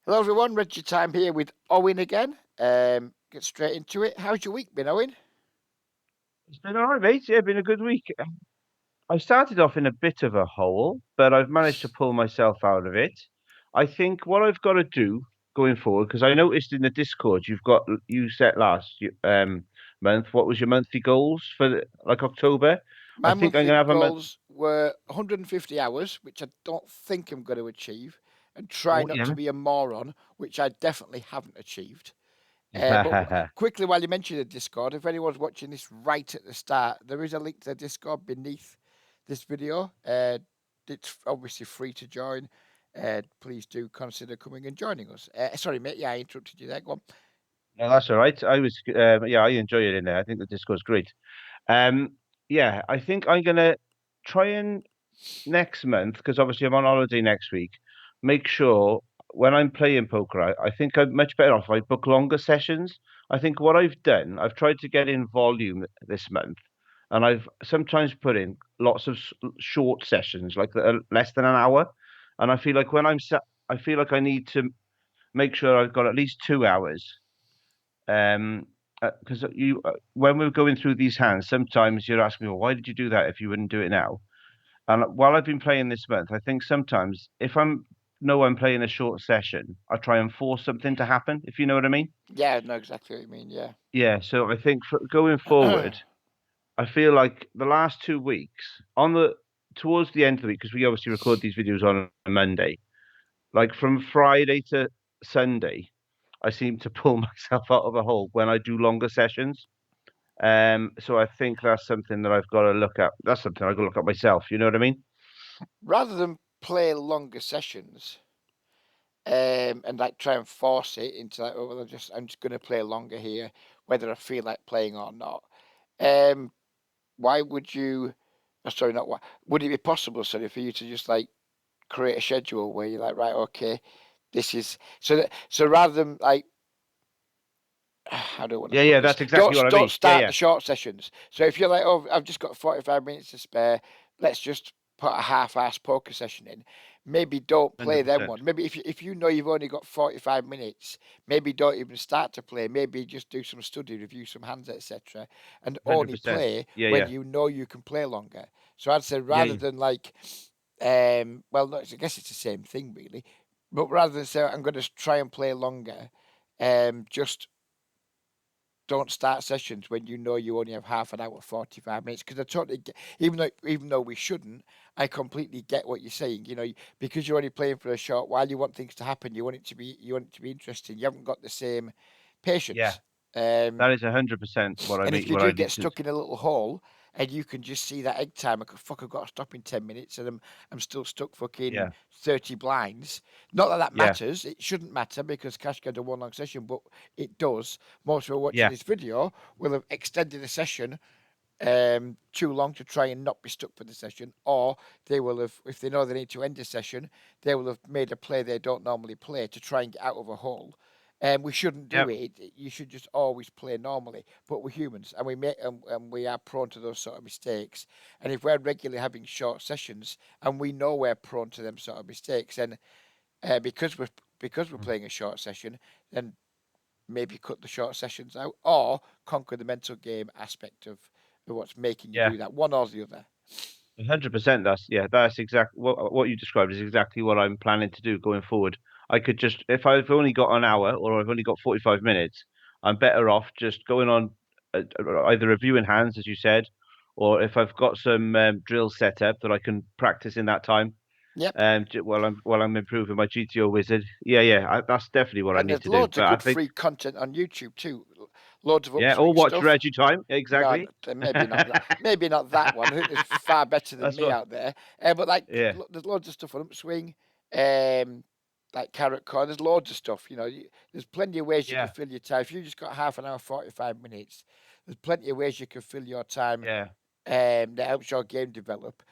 Hello, everyone. Reggie Time here with Owain again. Get straight into it. How's your week been, Owain? It's been all right, mate. Yeah, been a good week. I started off in a bit of a hole, but I've managed to pull myself out of it. I think what I've got to do going forward, because I noticed in the Discord you set month. What was your monthly goals for like October? I My think I'm monthly gonna have a month. goals were 150 hours, which I don't think I'm going to achieve, and try Oh not to yeah. be a moron, which I definitely haven't achieved. Quickly, while you mention the Discord, if anyone's watching this right at the start, there is a link to the Discord beneath this video. It's obviously free to join. Please do consider coming and joining us. Sorry, mate. Yeah, I interrupted you there. Go on. No, that's all right. Yeah, I enjoy it in there. I think the Discord's great. Um, yeah, I think I'm gonna try and next month, because obviously I'm on holiday next week, make sure when I'm playing poker, I think I'm much better off if I book longer sessions. I think what I've done, I've tried to get in volume this month, and I've sometimes put in lots of short sessions, like less than an hour. And I feel like I feel like I need to make sure I've got at least 2 hours. Because when we're going through these hands, sometimes you're asking me, well, why did you do that if you wouldn't do it now? And while I've been playing this month, I think sometimes if I'm playing a short session, I try and force something to happen, if you know what I mean. Yeah, I know exactly what you mean. Yeah. Yeah, so I think going forward, I feel like the last 2 weeks towards the end of the week, because we obviously record these videos on a Monday, like from Friday to Sunday, I seem to pull myself out of a hole when I do longer sessions. So I think that's something that I've got to look at. That's something I've got to look at myself. You know what I mean? Rather than play longer sessions, and like try and force it into like, oh well, I'm just going to play longer here, whether I feel like playing or not. Um, why would you? Sorry, not why. Would it be possible, sorry, for you to just like create a schedule where you're like, right, okay, this is so rather than like how do I want to Yeah, put yeah, this? that's exactly what I Don't mean. Yeah, start yeah, the short sessions. So if you're like, oh, I've just got 45 minutes to spare, let's just put a half-ass poker session in. Maybe don't play them 100%. one. Maybe if you know you've only got 45 minutes, maybe don't even start to play. Maybe just do some study, review some hands, etc., and only 100%. play Yeah, when yeah, you know you can play longer. So I'd say yeah, rather than like, well, no, I guess it's the same thing really, but rather than say I'm going to try and play longer, just don't start sessions when you know you only have half an hour, 45 minutes. Because I totally get, even though we shouldn't, I completely get what you're saying. You know, because you're only playing for a short while, you want things to happen. You want it to be interesting. You haven't got the same yeah. patience. Um, That is 100% what I and if mean. you What do I get need to. stuck in a little hole and you can just see that egg timer, fuck, I've got to stop in 10 minutes and I'm still stuck fucking Yeah, 30 blinds. Not that that yeah, matters. It shouldn't matter because cash can do one long session, but it does. Most people watching yeah, this video will have extended the session too long to try and not be stuck for the session, or they will have, if they know they need to end the session, they will have made a play they don't normally play to try and get out of a hole. And we shouldn't yeah. do it. You should just always play normally. But we're humans, and and we are prone to those sort of mistakes. And if we're regularly having short sessions, and we know we're prone to them sort of mistakes, and because we're Mm. playing a short session, then maybe cut the short sessions out or conquer the mental game aspect of what's making you Yeah. do that, one or the other. 100%. That's exactly what you described is exactly what I'm planning to do going forward. I could just, if I've only got an hour or I've only got 45 minutes, I'm better off just going on either reviewing hands, as you said, or if I've got some drills set up that I can practice in that time, Yep. while I'm improving my GTO wizard. Yeah, yeah, that's definitely what I And need there's to do. loads of But I good think, free content on YouTube too. Loads of yeah, or upswing watch stuff. Reggie time. No, Exactly. maybe not that. Maybe not that one. I think there's far better than That's me what. out there. But like, Yeah, there's loads of stuff on upswing. Um, like carrot core. There's loads of stuff. You know, there's plenty of ways you can yeah, fill your time. If you just got half an hour, 45 minutes, there's plenty of ways you can fill your time. yeah, That helps your game develop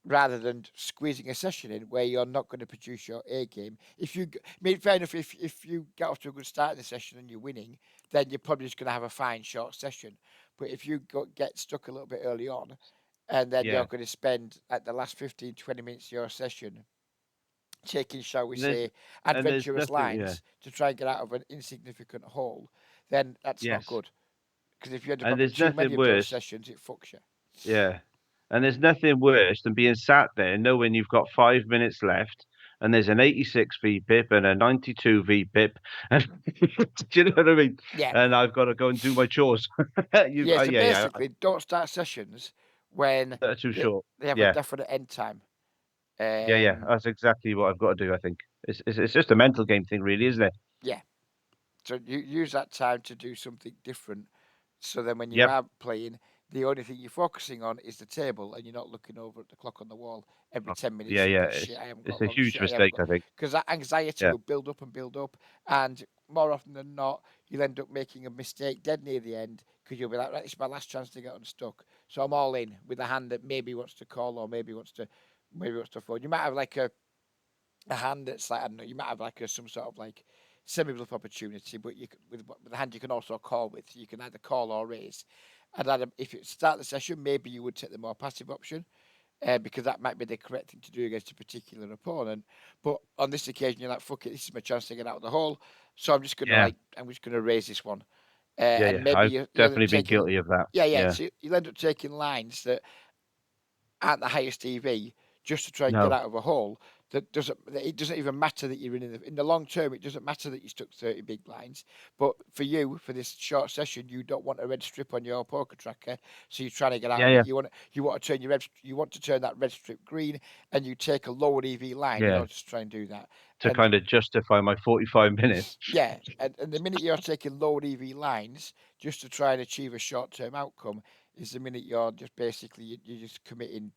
rather than squeezing a session in where you're not going to produce your A game. I mean, fair enough, if you get off to a good start in the session and you're winning, then you're probably just going to have a fine short session. But if get stuck a little bit early on, and then you're yeah, going to spend at the last 15, 20 minutes of your session taking, shall we And there's say, and there's adventurous nothing. Yeah. lines to try and get out of an insignificant hole, then that's not Yes. good. Because if you end up And having there's too many nothing of those worse. sessions, it fucks you. Yeah. And there's nothing worse than being sat there knowing you've got 5 minutes left and there's an 86 V pip and a 92 V pip. And do you know what I mean? Yeah, And I've got to go and do my chores. yeah. So Yeah, yeah. basically, don't start sessions when That's too they, short. they have a Yeah. definite end time. Yeah, yeah. Um, That's exactly what I've got to do, I think. It's just a mental game thing, really, isn't it? yeah. So you use that time to do something different. So then when you Yep. are playing, the only thing you're focusing on is the table, and you're not looking over at the clock on the wall every 10 minutes, Yeah, yeah. thinking, "Shit, I haven't It's got a long. huge Shit, I haven't mistake, got." I think. Because that anxiety Yeah. will build up, and more often than not, you'll end up making a mistake dead near the end because you'll be like, "Right, it's my last chance to get unstuck." So I'm all in with a hand that maybe wants to call or maybe wants to fold. You might have like a hand that's like, I don't know, you might have like some sort of like semi bluff opportunity, but with the hand you can also call with. You can either call or raise. And if you start the session, maybe you would take the more passive option, because that might be the correct thing to do against a particular opponent. But on this occasion, you're like, fuck it, this is my chance to get out of the hole. So Yeah. I'm just gonna raise this one, Yeah, and yeah. maybe I've you end up definitely been taking, guilty of that. yeah, yeah. Yeah. So you'll end up taking lines that at the highest EV just to try and get No. out of a hole that it doesn't even matter that you're in the long term. It doesn't matter that you stuck 30 big blinds, but for you for this short session you don't want a red strip on your poker tracker, so you're trying to get out Yeah, of it. yeah. You want to turn you want to turn that red strip green, and you take a lower EV line in Yeah. order to try and do that. To And kind of justify my 45 minutes. yeah, and the minute you're taking lower EV lines just to try and achieve a short term outcome is the minute you're just basically you're just committing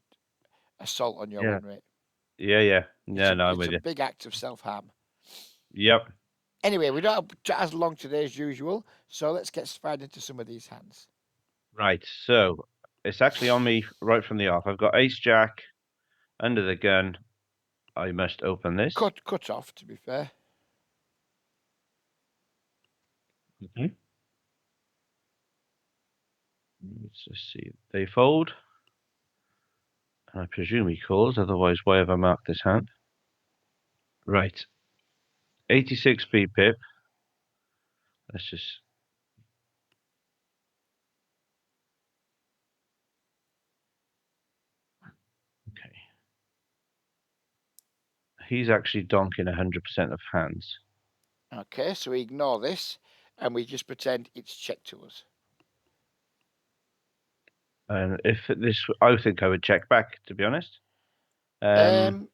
assault on your Yeah. win rate. Yeah, yeah. No, no, I'm It's with a you. big act of self harm. Yep. Anyway, we don't have as long today as usual, so let's get straight into some of these hands. Right. So it's actually on me right from the off. I've got ace jack under the gun. I must open this. Cut off, to be fair. Okay. Let's just see. They fold. I presume he calls, otherwise why have I marked this hand? Right. 86 B pip. Let's just okay. He's actually donking 100% of hands. Okay, so we ignore this and we just pretend it's checked to us. And if this, I think I would check back, to be honest. Um,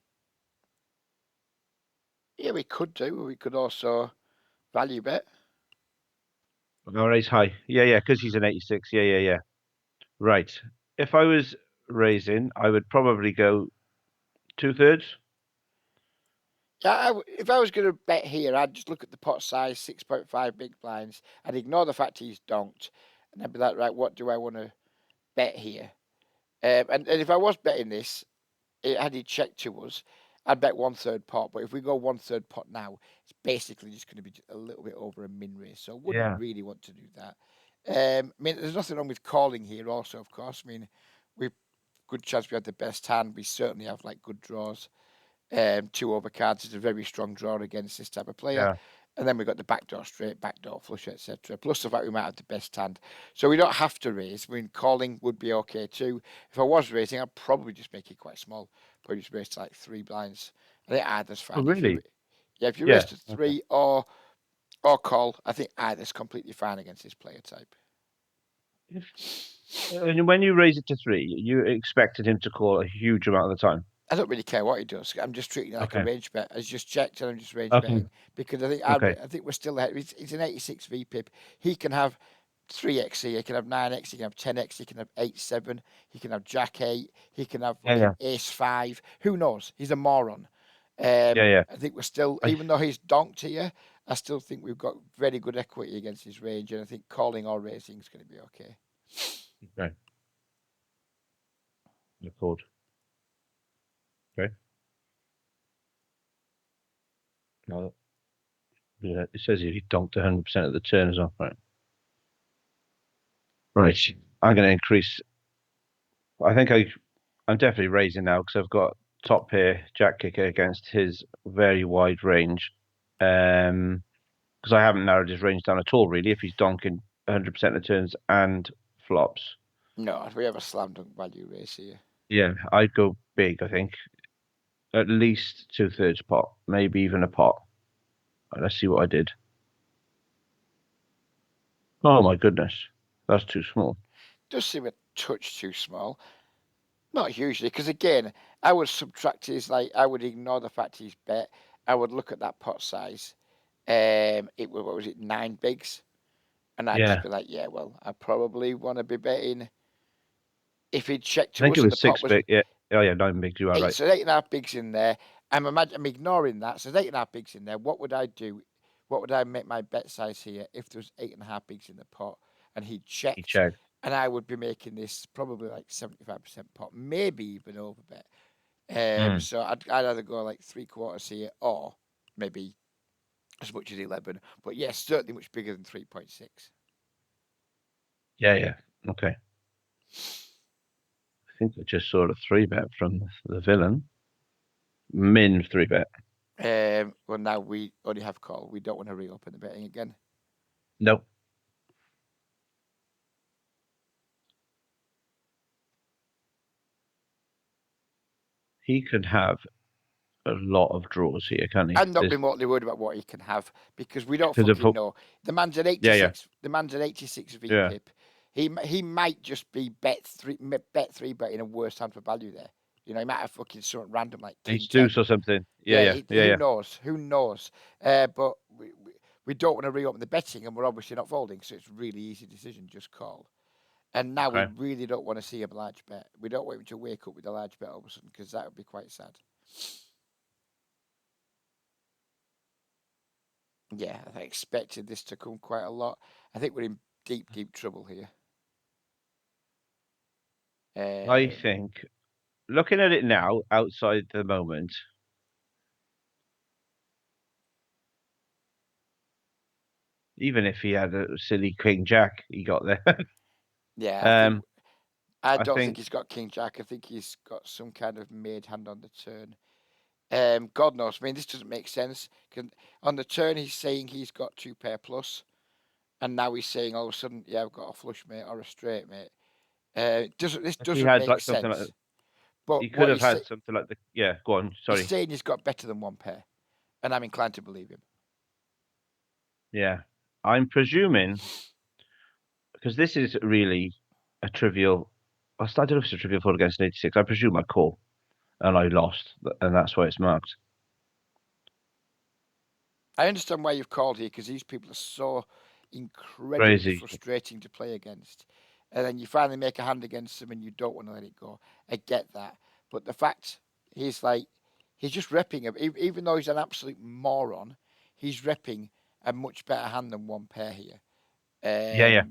yeah, we could do. We could also value bet. Or ace high. Yeah, yeah, because he's an 86. Yeah, yeah, yeah. Right. If I was raising, I would probably go 2/3. Yeah, if I was going to bet here, I'd just look at the pot size, 6.5 big blinds. I'd ignore the fact he's donked, and I'd be like, right, what do I want to bet here? And if I was betting this, had he checked to us, I'd bet 1/3 pot. But if we go 1/3 pot now, it's basically just going to be a little bit over a min raise. So I wouldn't Yeah. really want to do that. I mean, there's nothing wrong with calling here, also, of course. I mean, we've good chance we had the best hand. We certainly have like good draws. Two overcards is a very strong draw against this type of player. Yeah. And then we've got the backdoor straight, backdoor flush, etc. Plus the fact we might have the best hand. So we don't have to raise. I mean, calling would be okay too. If I was raising, I'd probably just make it quite small. Probably just raise to like 3 blinds. I think either's Oh, fine. really? If you raise Yeah. to Okay. three or call, I think either's completely fine against this player type. If, and when you raise it to three, you expected him to call a huge amount of the time. I don't really care what he does. I'm just treating it like a Okay. range bet. As just checked and I'm just range Okay. betting because Okay. I think we're still ahead. It's an 86 V pip. He can have 3x, he can have 9x, he can have 10x, he can have 8-7, he can have Jack 8, he can have Yeah, fucking yeah. Ace 5. Who knows? He's a moron. Yeah, yeah. I think we're still, I even though he's donked here, I still think we've got very good equity against his range, and I think calling or raising is going to be okay. okay. Record. Okay. No, yeah, it says here he donked 100% of the turn as well. Right. Right. I'm going to increase. I think I'm definitely raising now because I've got top pair jack kicker against his very wide range. Because I haven't narrowed his range down at all, really, if he's donking 100% of turns and flops. No, we have a slam dunk value race here. Yeah, I'd go big, I think. At least two-thirds pot, maybe even a pot. Let's see what I did. Oh my goodness, that's too small. Does seem a touch too small. Not hugely, because again, I would subtract his, like, I would ignore the fact he's bet. I would look at that pot size. It was, what was it, 9 bigs? And I'd just Yeah, be like, yeah, well, I probably want to be betting. If he'd checked I to think it us and the was pot six was big. Yeah, oh yeah, nine bigs. You are eight, right. so 8.5 bigs in there, I'm ignoring that. So there's 8.5 bigs in there. What would I do? What would I make my bet size here if there was 8.5 bigs in the pot and he'd He checked? checked. And I would be making this probably like 75% pot, maybe even over bet. Mm. So I'd either go like 3/4 here or maybe as much as 11. But yes, certainly much bigger than 3.6. Yeah, yeah. Okay. I think I just saw a three bet from the villain. Min three bet. Well, now we only have call. We don't want to reopen the betting again. Nope. He could have a lot of draws here, can't he? I'm not This remotely worried about what he can have because we don't could have fucking put. know. The man's an Yeah, yeah, 86. The man's an 86 yeah. VPIP. He might just be bet three betting a worse hand for value there. You know, he might have fucking something random like King Ace deuce 10. or something. Yeah, Yeah, yeah, yeah, who yeah. knows? Who knows? But we don't want to reopen the betting, and we're obviously not folding, so it's really easy decision. Just call. And now we Okay. really don't want to see a large bet. We don't want him to wake up with a large bet all of a sudden because that would be quite sad. Yeah, I expected this to come quite a lot. I think we're in deep, deep trouble here. I Um, think looking at it now, outside the moment, even if he had a silly King Jack, he got there. yeah, um, I I don't think think he's got King Jack. I think he's got some kind of made hand on the turn. God knows. I mean, this doesn't make sense. On the turn, he's saying he's got 2 pair plus, and now he's saying all of a sudden, yeah, I've got a flush mate or a straight mate. This if he doesn't had make like something like sense. But he could what have had something like the yeah. Go on, he's sorry. saying he's got better than 1 pair, and I'm inclined to believe him. Yeah, I'm presuming because this is really a trivial. I don't know if it's a trivial fold against an 86. I presume I call and I lost, and that's why it's marked. I understand why you've called here because these people are so incredibly Crazy. frustrating to play against. And then you finally make a hand against them and you don't want to let it go. I get that. But the fact he's like, he's just repping him, even though he's an absolute moron, he's repping a much better hand than 1 pair here. Yeah, yeah.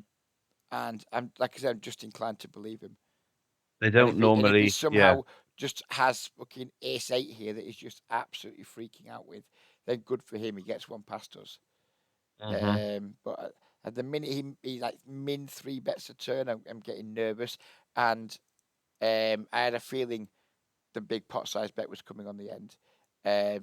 And I'm, like I said, I'm just inclined to believe him. They And don't if he normally. Yeah. somehow just has fucking ace eight here that he's just absolutely freaking out with, then good for him. He gets one past us. Hmm. But at the minute he like min 3 bets a turn, I'm getting nervous, and I had a feeling the big pot size bet was coming on the end.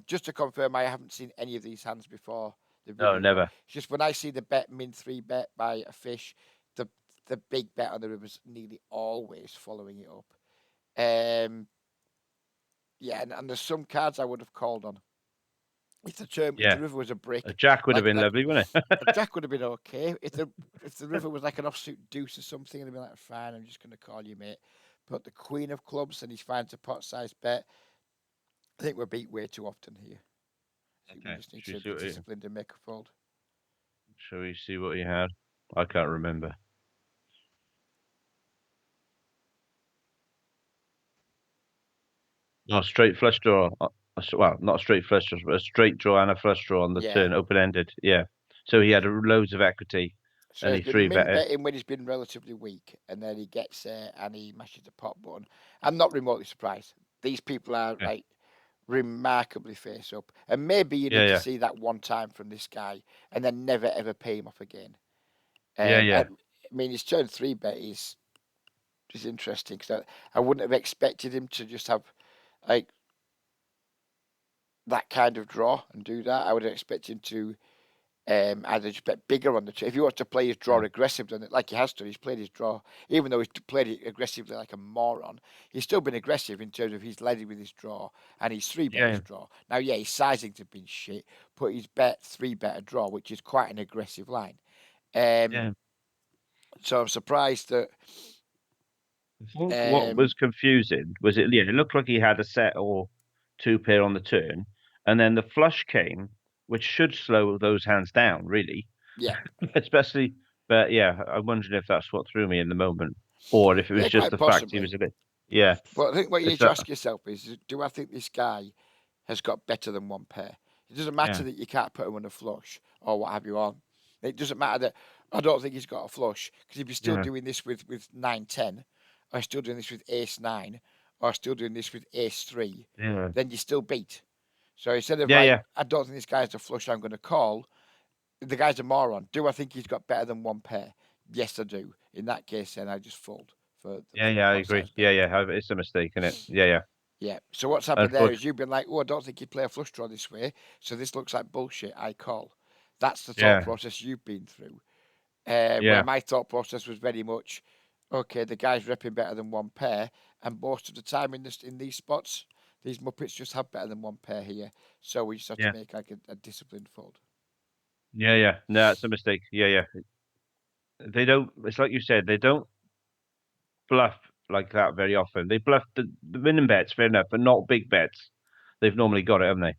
Just to confirm, I haven't seen any of these hands before the No, video. never. It's just when I see the bet min 3 bet by a fish, the the big bet on the river's nearly always following it up. Um, yeah, and there's some cards I would have called on if Yeah. the river was a A brick, jack would have been like lovely, wouldn't it? a jack would have been okay. If the river was like an offsuit deuce or something, I'd be like, fine, I'm just going to call you, mate. But the queen of clubs and he finds a pot sized bet. I think we're beat way too often here. I think we Okay. just need to be disciplined and make a fold. Shall we see what he had? I can't remember. No, straight flush draw. Well, not a straight flush draw, but a straight draw and a flush draw on the Yeah. turn, open ended. Yeah. So he had loads of equity, So and he's he been three min betted. betting when he's been relatively weak, and then he gets there and he mashes the pot button. I'm not remotely surprised. These people are Yeah. like remarkably face up, and maybe you Yeah, need to yeah, see that one time from this guy, and then never ever pay him off again. yeah, I yeah. mean, his turn 3 bet is interesting because I wouldn't have expected him to just have like that kind of draw and do that. I would expect him to either just bet bigger on the turn. If he wants to play his draw Mm. aggressively, like he has to, he's played his draw, even though he's played it aggressively like a moron. He's still been aggressive in terms of he's led with his draw and he's three bet his Yeah, draw. Now, yeah, his sizings have been shit, but he's bet three bet a draw, which is quite an aggressive line. Um, yeah. so I'm surprised that. I think what Um, was confusing was it. Yeah, it looked like he had a set or two pair on the turn, and then the flush came, which should slow those hands down, really. yeah, Especially, but yeah, I'm wondering if that's what threw me in the moment, or if it was yeah, just quite the fact he possibly. was a bit. Yeah, But I think what you it's need to that. ask yourself is, do I think this guy has got better than one pair? It doesn't matter Yeah, that you can't put him on a flush or what have you on. It doesn't matter that I don't think he's got a flush because if you're still yeah, doing this with 9-10, or still doing this with ace 9, or still doing this with ace 3, yeah, then you still beat. So instead of yeah, like, yeah, I don't think this guy's a flush I'm going to call, the guy's a moron. Do I think he's got better than one pair? Yes, I do. In that case, then I just fold yeah, for the yeah. I pot agree. size bet. Yeah, yeah. It's a mistake, isn't it? Yeah, yeah. Yeah. So what's happened there is Unfortunately, you've been like, oh, I don't think he'd play a flush draw this way, so this looks like bullshit. I call. That's the thought yeah, process you've been through. Where yeah, my thought process was very much, okay, the guy's repping better than one pair, and most of the time in these spots, these Muppets just have better than one pair here. So we just have to yeah, make like a disciplined fold. yeah, yeah. No, it's a mistake. Yeah, yeah. They don't. It's like you said. They don't bluff like that very often. They bluff the winning bets, fair enough, but not big bets. They've normally got it, haven't they?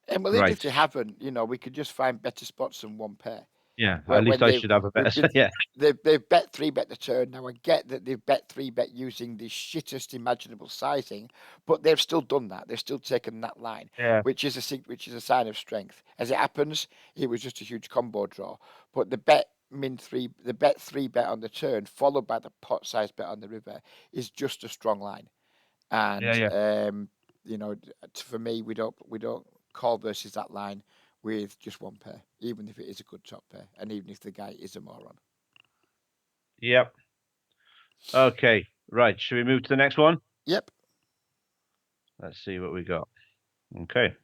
And well, even if Right. they haven't, we could just find better spots than one pair. Yeah. Where At least when I should have a they've better. been Yeah. they've bet three bet the turn. Now I get that they've bet three bet using the shittest imaginable sizing, but they've still done that. They've still taken that line, Yeah. which is a sign of strength. As it happens, it was just a huge combo draw. But the bet three bet on the turn, followed by the pot size bet on the river, is just a strong line. Yeah. And Yeah. for me, we don't call versus that line with just one pair, even if it is a good top pair, and even if the guy is a moron. Yep. Okay. Right. Should we move to the next one? Yep. Let's see what we got. Okay.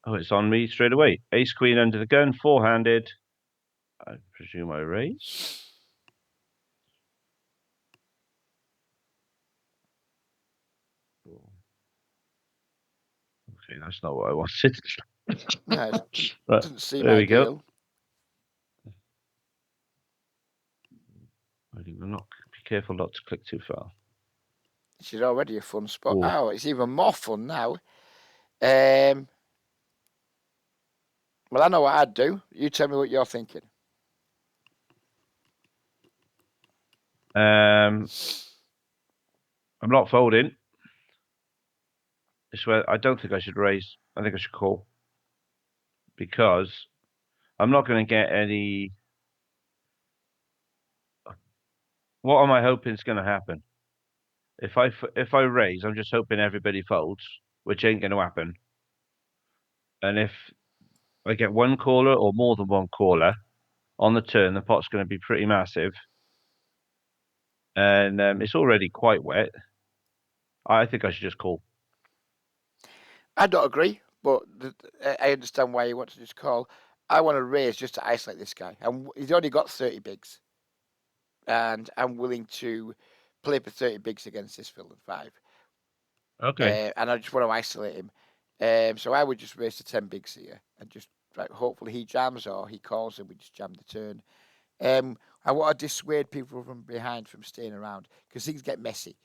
Oh, it's on me straight away. Ace queen under the gun, four-handed. I presume I raise. Okay, that's not what I wanted. No, it Right. doesn't seem There we go. ideal. I think I'm not. Be careful not to click too far. This is already a fun spot. Oh. Oh, it's even more fun now. Um, well, I know what I'd do. You tell me what you're thinking. I'm not folding. It's where I don't think I should raise. I think I should call because I'm not going to get any. What am I hoping is going to happen? If I raise, I'm just hoping everybody folds, which ain't going to happen. And if I get one caller or more than one caller on the turn, the pot's going to be pretty massive, and it's already quite wet. I think I should just call. I don't agree, but I understand why you want to just call. I want to raise just to isolate this guy, and he's only got 30 bigs, and I'm willing to play for 30 bigs against this villain five. Okay. And I just want to isolate him. So I would just raise to 10 bigs here and just like hopefully he jams or he calls and we just jam the turn. I want to dissuade people from behind from staying around because things get messy.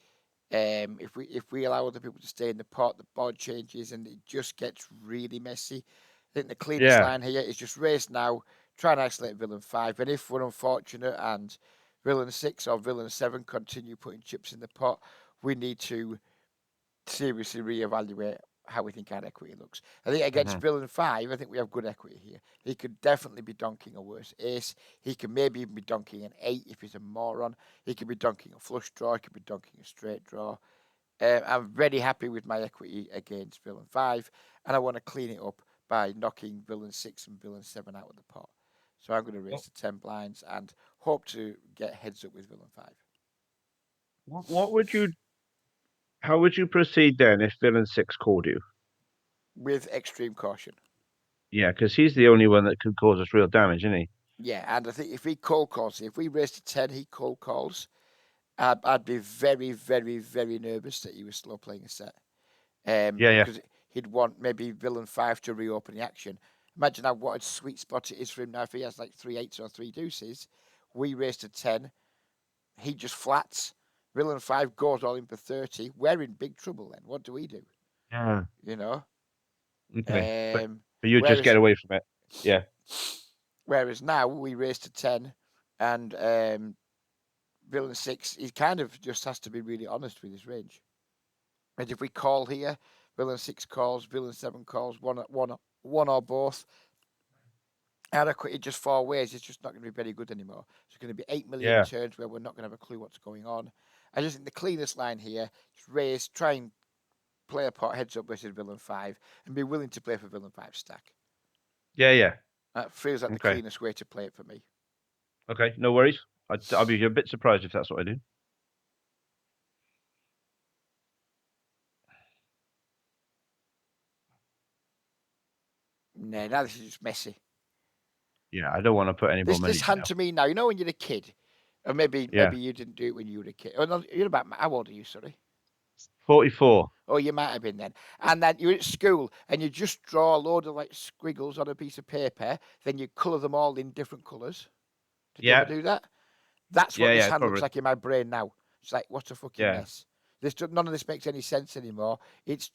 If we allow other people to stay in the pot, the board changes and it just gets really messy. I think the cleanest Yeah. line here is just raise now, try and isolate villain five, and if we're unfortunate and villain six or villain seven continue putting chips in the pot, we need to seriously reevaluate how we think our equity looks. I think against Mhm. villain five, I think we have good equity here. He could definitely be donking a worse ace. He could maybe even be donking an eight if he's a moron. He could be donking a flush draw. He could be donking a straight draw. I'm very happy with my equity against villain five, and I want to clean it up by knocking villain six and villain seven out of the pot. So I'm going to raise What, to 10 blinds and hope to get heads up with villain five. what would you How would you proceed then if villain 6 called you? with extreme caution. Yeah, because he's the only one that could cause us real damage, isn't he? Yeah, and I think if he cold calls, if we race to 10, he cold calls, I'd be very, very, very nervous that he was slow playing a set. Yeah, yeah, Because he'd want maybe villain 5 to reopen the action. Imagine how what a sweet spot it is for him now if he has like 3 8s or 3 deuces. We race to 10, he just flats. Villain 5 goes all in for 30. We're in big trouble then. What do we do? yeah. You know? Okay, Um, but you just get whereas away from it. Yeah, whereas now we race to 10 and villain 6, he kind of just has to be really honest with his range. And if we call here, villain 6 calls, villain 7 calls, one or both, adequate just 4 ways, it's just not going to be very good anymore. It's going to be 8 million yeah, turns where we're not going to have a clue what's going on. I just think the cleanest line here is raise, try and play a pot heads up versus villain 5 and be willing to play for villain 5 stack. yeah, yeah. That feels like the Okay, cleanest way to play it for me. okay, no worries. I'll be a bit surprised if that's what I do. Nah, now this is just messy. Yeah, I don't want to put any more This money hand down. to me now, you know when you're a kid, or maybe Yeah, you didn't do it when you were a kid. Oh no, you're about how old are you? Sorry. 44. Oh, you might have been then. And then you're at school and you just draw a load of like squiggles on a piece of paper, then you colour them all in different colours. Did you ever Yeah, do that? That's what yeah, this yeah, hand looks probably. like in my brain now. It's like, what a fucking Yeah. mess. None of this makes any sense anymore. It's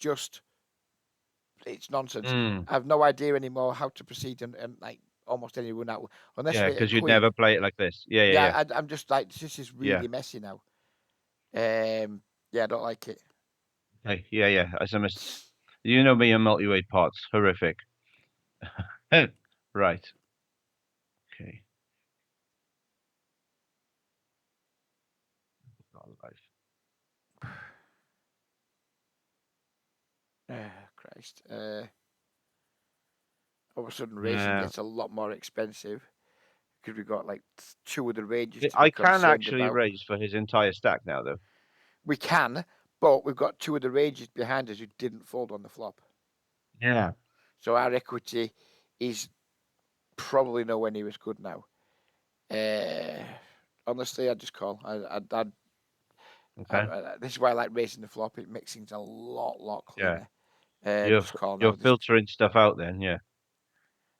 nonsense. Mm. I have no idea anymore how to proceed and like almost anyone out unless Yeah, we're a because you'd queen. never play it like this. Yeah, yeah, Yeah, yeah. I'm just like this is Yeah. really messy now. Yeah, I don't like it. Hey, yeah, yeah. As I must, you know me and multi-weight pots. Horrific. Right. Okay. God, life. Christ. All of a sudden, racing Yeah. gets a lot more expensive because we've got like two of the ranges to be I can concerned actually about. raise for his entire stack now, though. We can, but we've got two of the ranges behind us who didn't fold on the flop. Yeah. So our equity is probably nowhere near as good now. Uh, honestly, I'd just call. Okay. This is why I like raising the flop. It makes things a lot Yeah. cleaner. You're Just call you're now. filtering stuff out then. Yeah.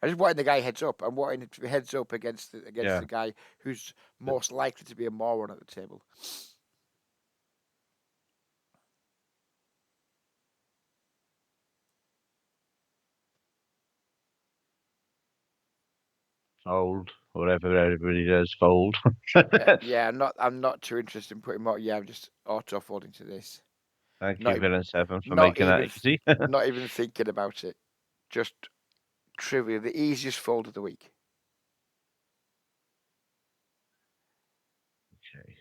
I just wanting the guy heads up. I'm wanting it to be heads up against Yeah. the guy who's But- most likely to be a moron at the table. Fold. Whatever everybody does, fold. Yeah, I'm not too interested in putting more. Yeah, I'm just auto folding to this. Thank Not you, even, Villain 7, for not making that even, easy. not even thinking about it. Just trivial. The easiest fold of the week. Okay.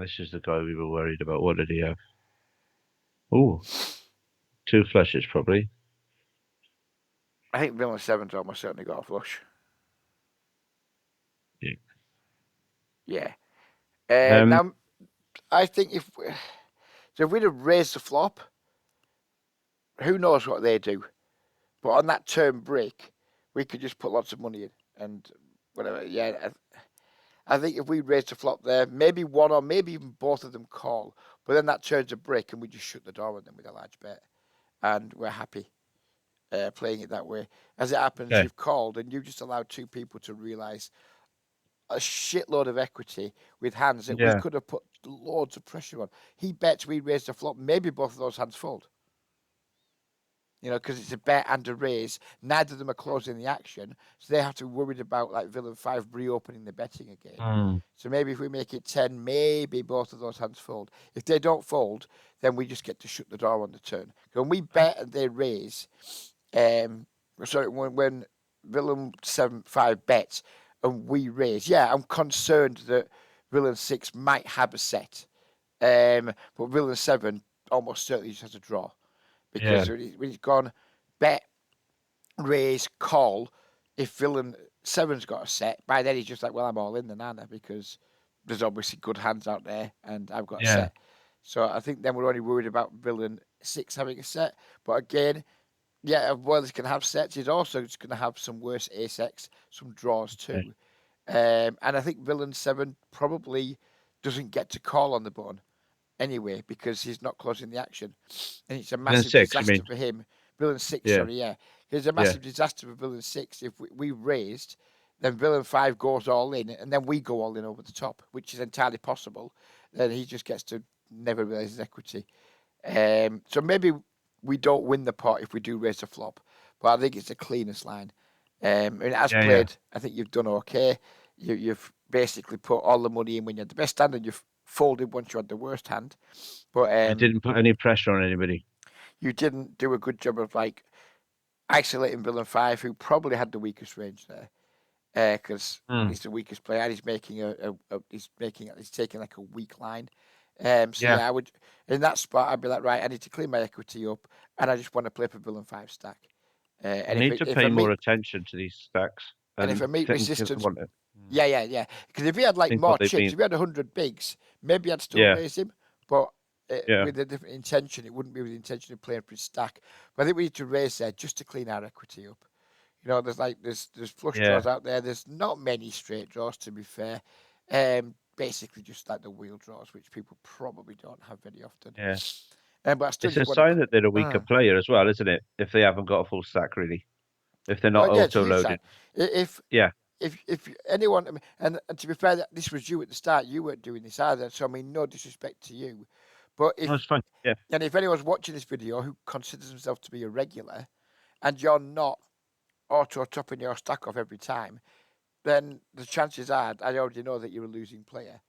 This is the guy we were worried about. What did he have? Oh, two flushes probably. I think villain seven's almost certainly got a flush. Yeah. Yeah. Um. Now I think if we'd have raised the flop, who knows what they do? But on that turn break, we could just put lots of money in and whatever. Yeah, I think if we raise the flop there, maybe one or maybe even both of them call, but then that turns a brick and we just shut the door on them with a large bet, and we're happy playing it that way. As it happens, Okay. you've called and you've just allowed two people to realise a shitload of equity with hands that we Yeah. could have put loads of pressure on. He bets we raise the flop, maybe both of those hands fold. You know, because it's a bet and a raise. Neither of them are closing the action, so they have to be worried about like villain 5 reopening the betting again. Mm. So maybe if we make it 10, maybe both of those hands fold. If they don't fold, then we just get to shut the door on the turn. When we bet and they raise, sorry, when villain 7-5 bets and we raise, yeah, I'm concerned that villain 6 might have a set. But villain 7 almost certainly just has a draw Yeah. because when he's gone bet, raise, call, if villain seven's got a set, by then he's just like, well, I'm all in the nana because there's obviously good hands out there and I've got a Yeah. set. So I think then we're only worried about villain 6 having a set. But again, yeah, while he can have sets, he's also just going to have some worse ace-x, some draws Okay. too. And I think villain 7 probably doesn't get to call on the button anyway because he's not closing the action. And it's a Then massive 6, you disaster mean? for him. Villain 6, Yeah, sorry, yeah. It's a yeah. massive disaster for villain 6 if we raised, then villain 5 goes all in, and then we go all in over the top, which is entirely possible. Then he just gets to never realize his equity. So maybe we don't win the pot if we do raise a flop, but I think it's the cleanest line. And as Yeah, yeah. played, I think you've done okay. You've basically put all the money in when you had the best hand, and you've folded once you had the worst hand. But I didn't put any pressure on anybody. you didn't do a good job of like isolating villain 5, who probably had the weakest range there, because Hmm. he's the weakest player. And he's making he's taking like a weak line. So Yeah. yeah, I would in that spot I'd be like, right, I need to clean my equity up, and I just want to play for villain 5 stack. You And need to if pay I more meet attention to these stacks and if and I meet think of resistance, what yeah, yeah, yeah. Because if he had like think what more they chips, mean. if he had 100 bigs, maybe I'd still Yeah, raise him, but. yeah, With a different intention, it wouldn't be with the intention of playing for his stack. But I think we need to raise there just to clean our equity up. There's flush yeah, draws out there. There's not many straight draws to be fair. Basically just like the wheel draws, which people probably don't have very often. yeah. But I still It's a just want to. sign that they're a weaker Uh, player as well, isn't it? If they haven't got a full stack, really. If they're not well, yeah, it's a auto huge loaded. sign. If Yeah. if anyone, I mean, and to be fair, this was you at the start. You weren't doing this either. So I mean, no disrespect to you, but That's fine. Yeah. if anyone's watching this video who considers himself to be a regular, and you're not auto topping your stack off every time, then the chances are I already know that you're a losing player.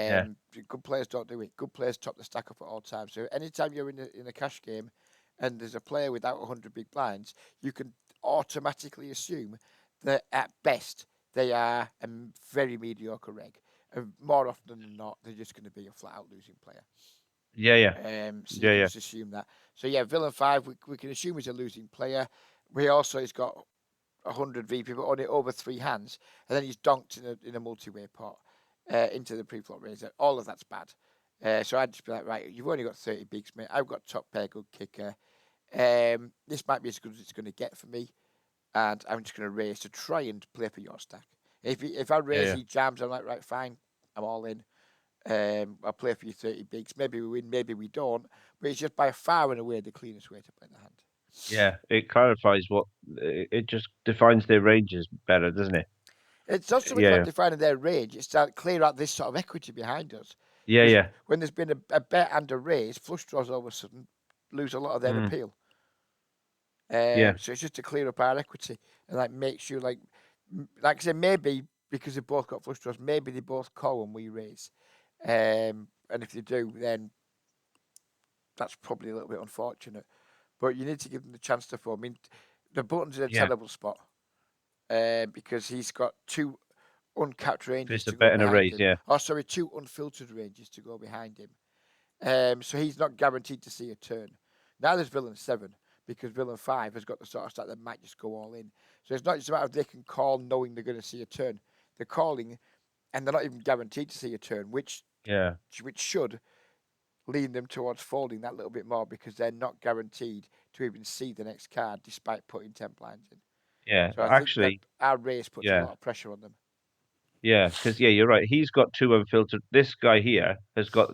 Yeah. Good players don't do it. Good players top the stack up at all times. So anytime you're in a cash game and there's a player without 100 big blinds, you can automatically assume that at best they are a very mediocre reg. And more often than not, they're just going to be a flat out losing player. Yeah, yeah. So you Yeah, can yeah. just assume that. So yeah, villain 5, we can assume he's a losing player. We also he's got 100 VP, but only over 3 hands, and then he's donked in a multi-way pot into the pre-flop raiser. All of that's bad. So I'd just be like, right, you've only got 30 bigs, mate. I've got top pair, good kicker. This might be as good as it's going to get for me, and I'm just going to raise to try and play for your stack. If I Yeah, raise, yeah. he jams. I'm like, right, fine, I'm all in. I'll play for you 30 bigs. Maybe we win, maybe we don't. But it's just by far and away the cleanest way to play the hand. Yeah. It clarifies what it just defines their ranges better, doesn't it? It's not so much about Yeah. defining their range, it's to clear out this sort of equity behind us. Yeah, Because yeah. when there's been a bet and a raise, flush draws all of a sudden lose a lot of their Mm, appeal. yeah. So it's just to clear up our equity and like make sure, like I said, maybe because they've both got flush draws, maybe they both call when we raise. And if they do, then that's probably a little bit unfortunate. But you need to give them the chance to form. I mean, the button's in a Yeah. terrible spot because he's got two uncapped If ranges it's a to go bet and a behind raise, him. yeah. Oh, sorry, two unfiltered ranges to go behind him. So he's not guaranteed to see a turn. Now there's villain 7 because villain 5 has got the sort of stat that might just go all in. So it's not just a matter of they can call knowing they're going to see a turn. They're calling and they're not even guaranteed to see a turn, Yeah. which should lean them towards folding that little bit more because they're not guaranteed to even see the next card despite putting 10 blinds in. Yeah. So I think that Actually, our race puts a yeah. lot of pressure on them. Yeah. Because yeah, you're right. He's got two unfiltered. This guy here has got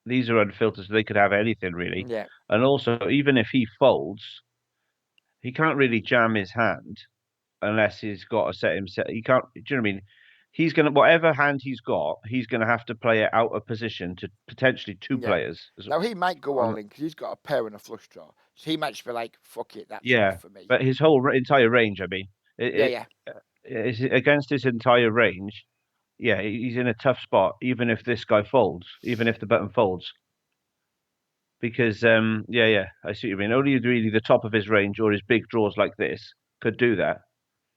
these are unfiltered, so they could have anything really. Yeah, And also, even if he folds, he can't really jam his hand unless he's got to set himself. He can't. Do you know what I mean? He's gonna whatever hand he's gonna have to play it out of position to potentially two yeah. players. Now he might go On, all in because he's got a pair and a flush draw. So he might just be like, "Fuck it, that's enough yeah, for me." but his whole entire range. I mean, Yeah, it yeah, is against his entire range. Yeah, he's in a tough spot. Even if this guy folds, even if the button folds, because yeah, yeah, I see what you mean. Only really the top of his range or his big draws like this could do that.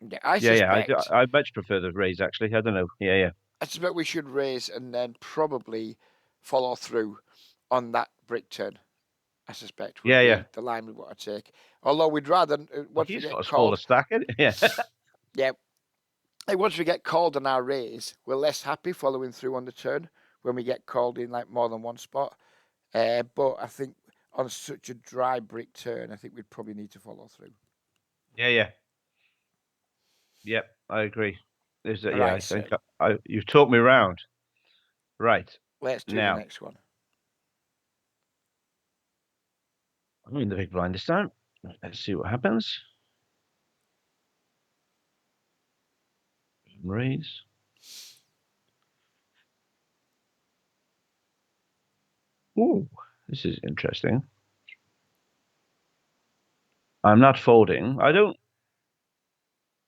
yeah. I Yeah, yeah, suspect, I much prefer the raise actually. I don't know. Yeah, yeah. I suspect we should raise and then probably follow through on that brick turn. I suspect would Yeah, yeah. be the line we want to take. Although we'd rather Well, once we he's got get a smaller called, stack, yeah. yeah. Hey, once we get called on our raise, we're less happy following through on the turn when we get called in like more than one spot. But I think on such a dry brick turn, I think we'd probably need to follow through. Yeah. Yep, I agree. There's a, yeah, I Right, think so you've talked me round. Right. let's do the Now, next one. I'm in the big blind this time. Let's see what happens. Raise. Ooh, this is interesting. I'm not folding. I don't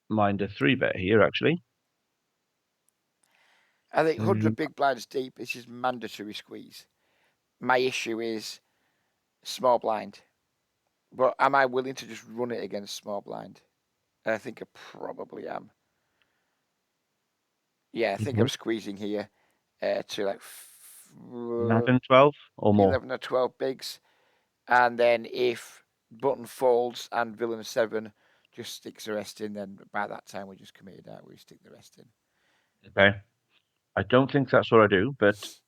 mind a 3-bet here, actually. I think 100 Mm, big blinds deep, this is mandatory squeeze. My issue is small blind. But am I willing to just run it against small blind? I think I probably am. Yeah, I think I'm mhm. squeezing here to like 11, 12 or more. 11 or 12 bigs. And then if button folds and villain 7 just sticks the rest in, then by that time we're just committed out. We stick the rest in. Okay. I don't think that's what I do, but let's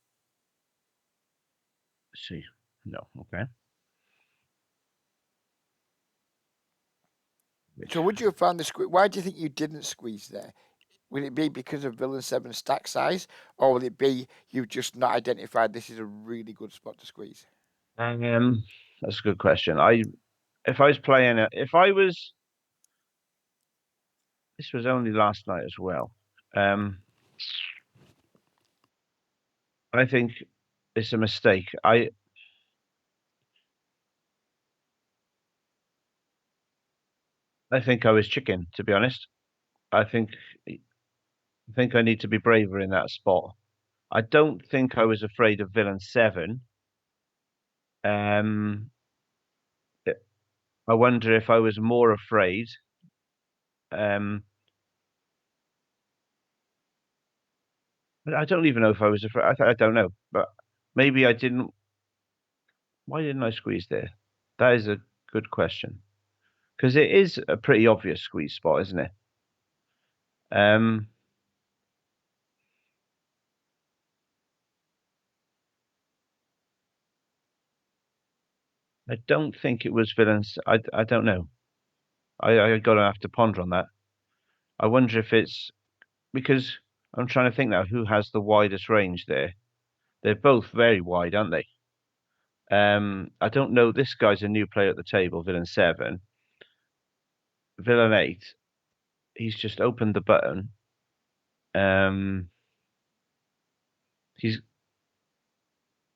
see. No. Okay. Wait. So would you have found the squeeze? Why do you think you didn't squeeze there? Will it be because of villain 7 stack size? Or will it be you've just not identified this is a really good spot to squeeze? That's a good question. If I was playing it, if I was, this was only last night as well. Um, I think it's a mistake. I think I was chicken, to be honest. I think I think I need to be braver in that spot. I don't think I was afraid of villain 7. Um, I wonder if I was more afraid. Um, but I don't even know if I was afraid. I don't know, but maybe I didn't. Why didn't I squeeze there? That is a good question because it is a pretty obvious squeeze spot, isn't it? Um, I don't think it was villains. I don't know. I gotta have to ponder on that. I wonder if it's because I'm trying to think now who has the widest range there. They're both very wide, aren't they? I don't know. This guy's a new player at the table, villain 7. Villain 8, he's just opened the button. Um, he's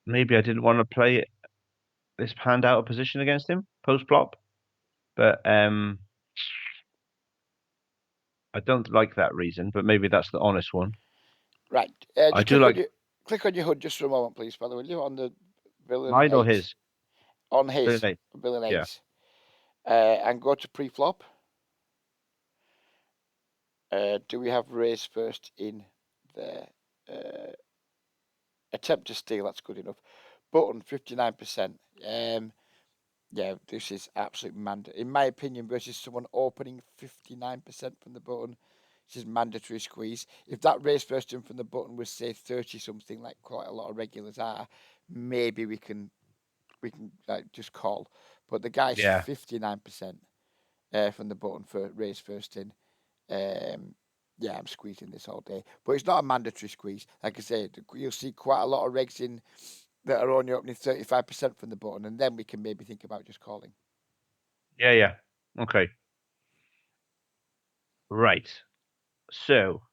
maybe I didn't want to play this hand out of position against him post flop, but I don't like that reason. But maybe that's the honest one. Right. I Just do like click on your HUD just for a moment, please, by the way. You on the villain mine or 8 his on villain his 8. villain Yeah. 8, and go to pre-flop. Do we have raise first in there? Uh, attempt to steal. That's good enough. Button 59%. Yeah, this is absolute mandatory. In my opinion, versus someone opening 59% from the button, this is mandatory squeeze. If that raise first in from the button was say 30 something, like quite a lot of regulars are, maybe we can like just call. But the guy's Yeah. 59% from the button for raise first in. Um, yeah, I'm squeezing this all day, but it's not a mandatory squeeze. Like I said, you'll see quite a lot of regs in that are only opening 35% from the button, and then we can maybe think about just calling. Yeah. Okay. Right. So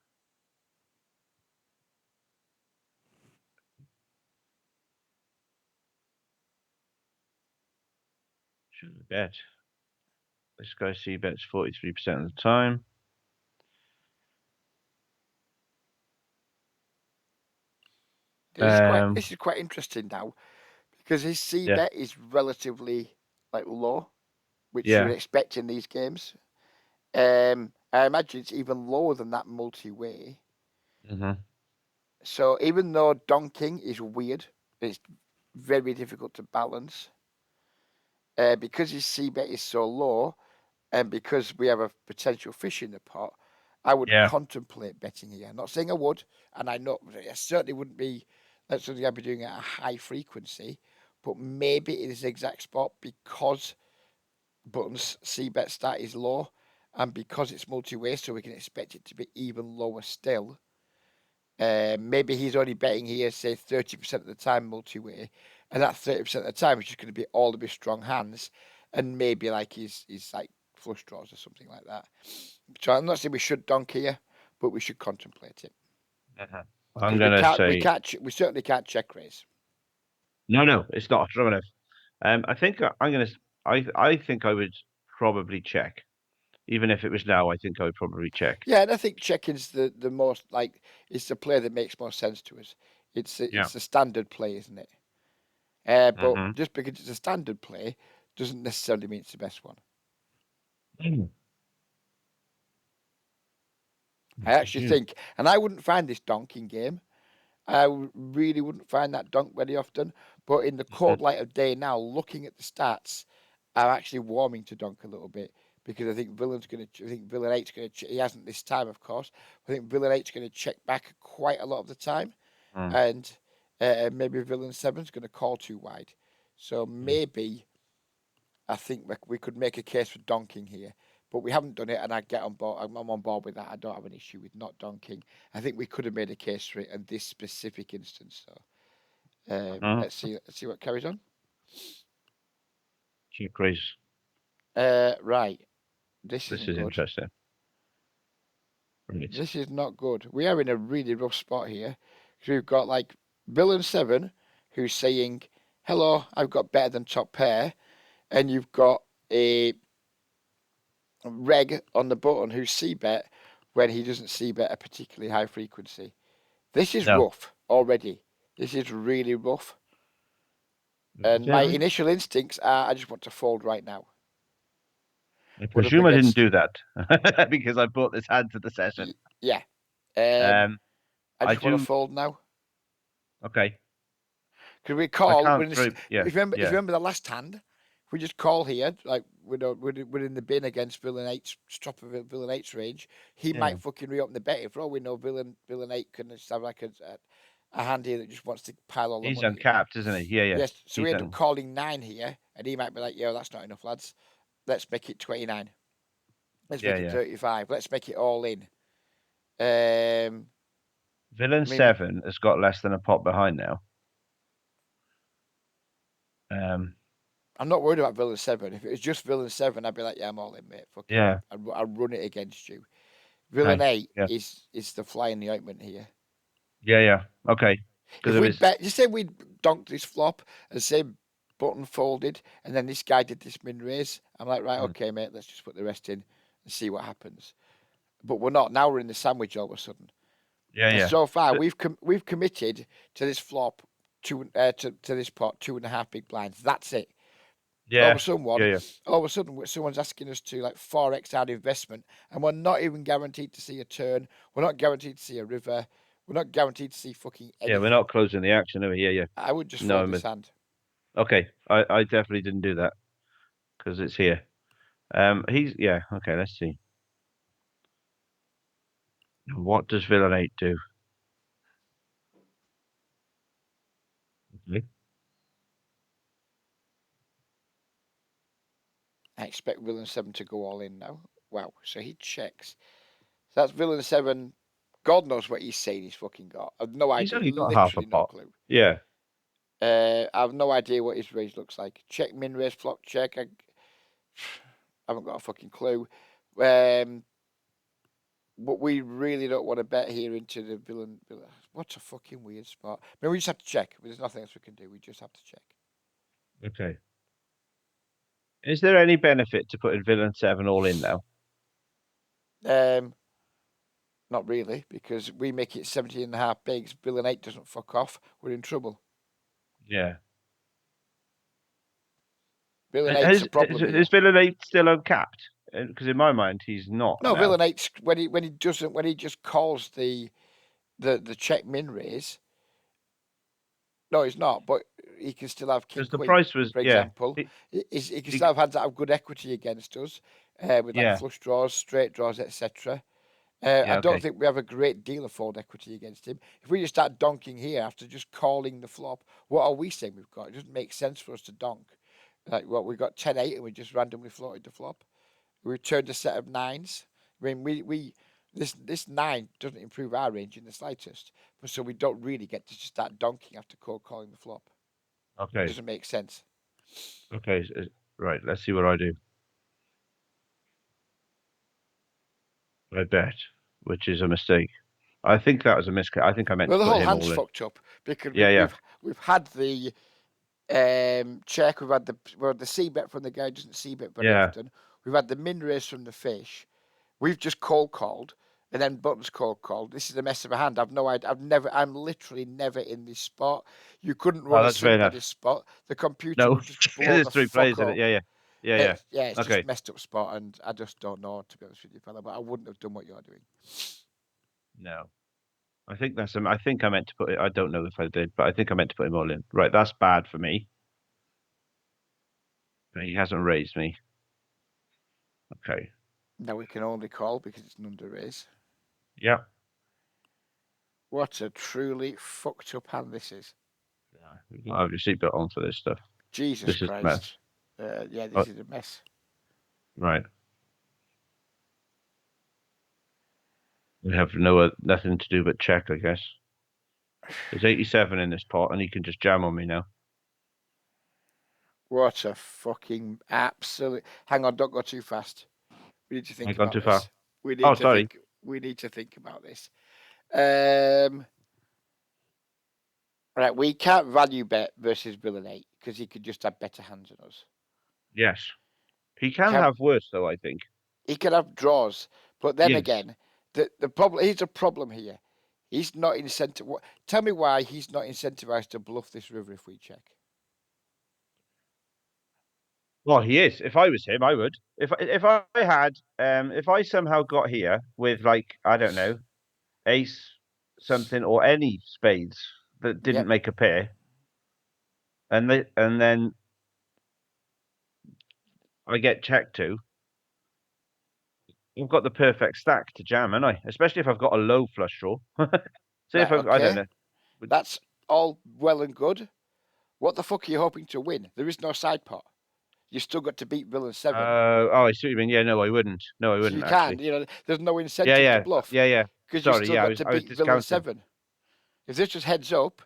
should have bet. This guy C bets 43% of the time. This is quite Um, this is quite interesting now because his C yeah, bet is relatively like low, which you would yeah. expect in these games. I imagine it's even lower than that multi-way. Hmm. So even though donking is weird, it's very difficult to balance. Because his C bet is so low, and because we have a potential fish in the pot, I would Yeah. contemplate betting here. I'm not saying I would, and I certainly wouldn't be. That's something I'd be doing at a high frequency. but maybe it is the exact spot because Button's c-bet stat is low, and because it's multi-way, so we can expect it to be even lower still. Maybe he's only betting here, say 30% of the time multi-way, and that 30% of the time is just going to be all of his strong hands, and maybe like his like flush draws or something like that. So I'm not saying we should donk here, but we should contemplate it Uh-huh. I'm because gonna say we certainly can't check raise. no. It's not strong enough. I think I'm gonna. I think I would probably check, even if it was now. I think I would probably check. Yeah, and I think checking's the most like it's the play that makes more sense to us. Yeah. It's the standard play, isn't it? But Mm-hmm. just because it's a standard play doesn't necessarily mean it's the best one. Mm. I actually think, and I wouldn't find this donking game. Really wouldn't find that donk very often. But in the cold light of day now, looking at the stats, I'm actually warming to donk a little bit because I think Villain's going to. I think Villain 8's going to. He hasn't this time, of course. I think Villain 8's going to check back quite a lot of the time, Mm. and maybe Villain 7's going to call too wide. So maybe I think we could make a case for donking here, but we haven't done it, and I get on board. I'm on board with that. I don't have an issue with not donking. I think we could have made a case for it in this specific instance. So Uh-huh. let's see what carries on. Check raise. Right, this This isn't is good. interesting. Right. This is not good. We are in a really rough spot here because we've got like Villain 7 who's saying, "Hello, I've got better than top pair," and you've got a Reg on the button who's c-bet when he doesn't c-bet a particularly high frequency. This is No. rough already. This is really rough. And my Seven. initial instincts are I just want to fold right now. I But up presume I didn't against, do that because I brought this hand to the session. yeah, um, Um, I I just want to do. fold now. Okay. Because we I call, can't throw. Yeah. if you Yeah. remember the last hand, if we just call here, like we're in the bin against Villain 8's, top of Villain 8's range, he Yeah. might fucking reopen the bet. For all we know, Villain 8 can just have like a hand here that just wants to pile all the He's money in. uncapped, isn't he? Yeah. Yeah. Yes, so we He's end up un. calling 9 here, and he might be like, yo, that's not enough, lads. Let's make it 29. Let's Yeah. make it Yeah. 35. Let's make it all in. Um, Villain I mean, 7 has got less than a pot behind now. Um. I'm not worried about Villain 7. If it was just Villain 7, I'd be like, yeah, I'm all in, mate. Fuck it. Yeah. I'll run it against you. Villain Okay. 8 Yeah. is the fly in the ointment here. Yeah. Yeah. Okay. Because If of we'd his. bet, just say we'd donked this flop and say button folded, and then this guy did this min raise, I'm like, right, Mm. okay, mate, let's just put the rest in and see what happens. But we're not. Now we're in the sandwich all of a sudden. Yeah. And Yeah. so far, But we've committed to this flop, to this pot, 2.5 big blinds. That's it. All of yeah. a sudden, Yeah. Yeah. someone's asking us to like 4x our investment, and we're not even guaranteed to see a turn. We're not guaranteed to see a river. We're not guaranteed to see fucking Yeah. We're anything. not closing the action, are we? Yeah. Yeah. I would just No. fold this hand. Okay. I definitely didn't do that because it's here. He's yeah. Okay. Let's see. What does Villain 8 do? Okay. I expect Villain 7 to go all in now. Wow. So he checks. So that's Villain 7. God knows what he's saying he's fucking got. I've no He's idea. only got half a Literally no pot. clue. Yeah. I have no idea what his raise looks like. Check min raise, flop check. I haven't got a fucking clue. But we really don't want to bet here into the villain. What's a fucking weird spot? I mean, we just have to check. There's nothing else we can do. We just have to check. Okay. Is there any benefit to putting Villain 7 all in now? Um, Not really, because we make it 17.5 bigs. Villain 8 doesn't fuck off. We're in trouble. Yeah. Villain 8's a problem Is here. Villain 8 still uncapped? Because in my mind, he's not No, now. Villain 8's when he just calls the check min raise. No, he's not. But he can still have king Because the queen, price was, for yeah. example. He can He- still have hands that have good equity against us, with like yeah. flush draws, straight draws, etc. I Yeah, don't okay. think we have a great deal of fold equity against him. If we just start donking here after just calling the flop, what are we saying we've got? It doesn't make sense for us to donk. Like, what, we got 10-8 and we just randomly floated the flop. We returned a set of nines. I mean, this nine doesn't improve our range in the slightest, but so we don't really get to just start donking after cold calling the flop. It Okay. doesn't make sense. Okay. Right. Let's see what I do. I bet, which is a mistake. I think that was a mistake. I think I meant Well, to the put whole him hand's all in. fucked up because Yeah, yeah. we've had the check. We've had the C bet from the guy who doesn't C bet very Yeah. often. We've had the min raise from the fish. We've just cold called, and then Buttons cold called. This is a mess of a hand. I've no idea. I'm literally never in this spot. You couldn't Oh, run a that's fair simp at enough. this spot. The computer No, would just because blow there's the three fuck players in it. up. Yeah, yeah. Yeah, yeah. Yeah, it's just Okay. messed up spot, and I just don't know, to be honest with you, fella. But I wouldn't have done what you're doing. No. I think that's I think I meant to put it. I don't know if I did, but I think I meant to put him all in. Right, that's bad for me. But he hasn't raised me. Okay. Now we can only call because it's an under raise. Yeah. What a truly fucked up hand this is. Yeah. I'll have your seatbelt on for this stuff. Jesus This is a mess. Christ. Yeah, Oh, this is a mess. right. We have nothing to do but check, I guess. There's 87 in this pot, and he can just jam on me now. What a fucking absolute. Hang on, don't go too fast. We need to I think gone about too far. this. We Oh, need to sorry. think. We need to think about this. Um, right, we can't value bet versus villain 8 because he could just have better hands than us. Yes. He can Can have worse, though, I think. he could have draws, but then Yes. again, the problem here's a problem here. He's not incentivized. Tell me why he's not incentivized to bluff this river if we check. Well, he is. If I was him, I would. If I had if I somehow got here with like I don't know ace something or any spades that didn't Yep. make a pair, and then I get checked to, I've got the perfect stack to jam, and I especially if I've got a low flush draw. Say if Right. I don't Okay. know. Would- That's all well and good. What the fuck are you hoping to win? There is no side pot. You've still got to beat villain 7. Oh, I see what you mean. Yeah, no, I wouldn't. No, I So wouldn't you can, actually. there's no Yeah, incentive to yeah, bluff yeah, yeah. because you've Sorry, still yeah, got to I was beat villain discounting. 7. If this was heads up,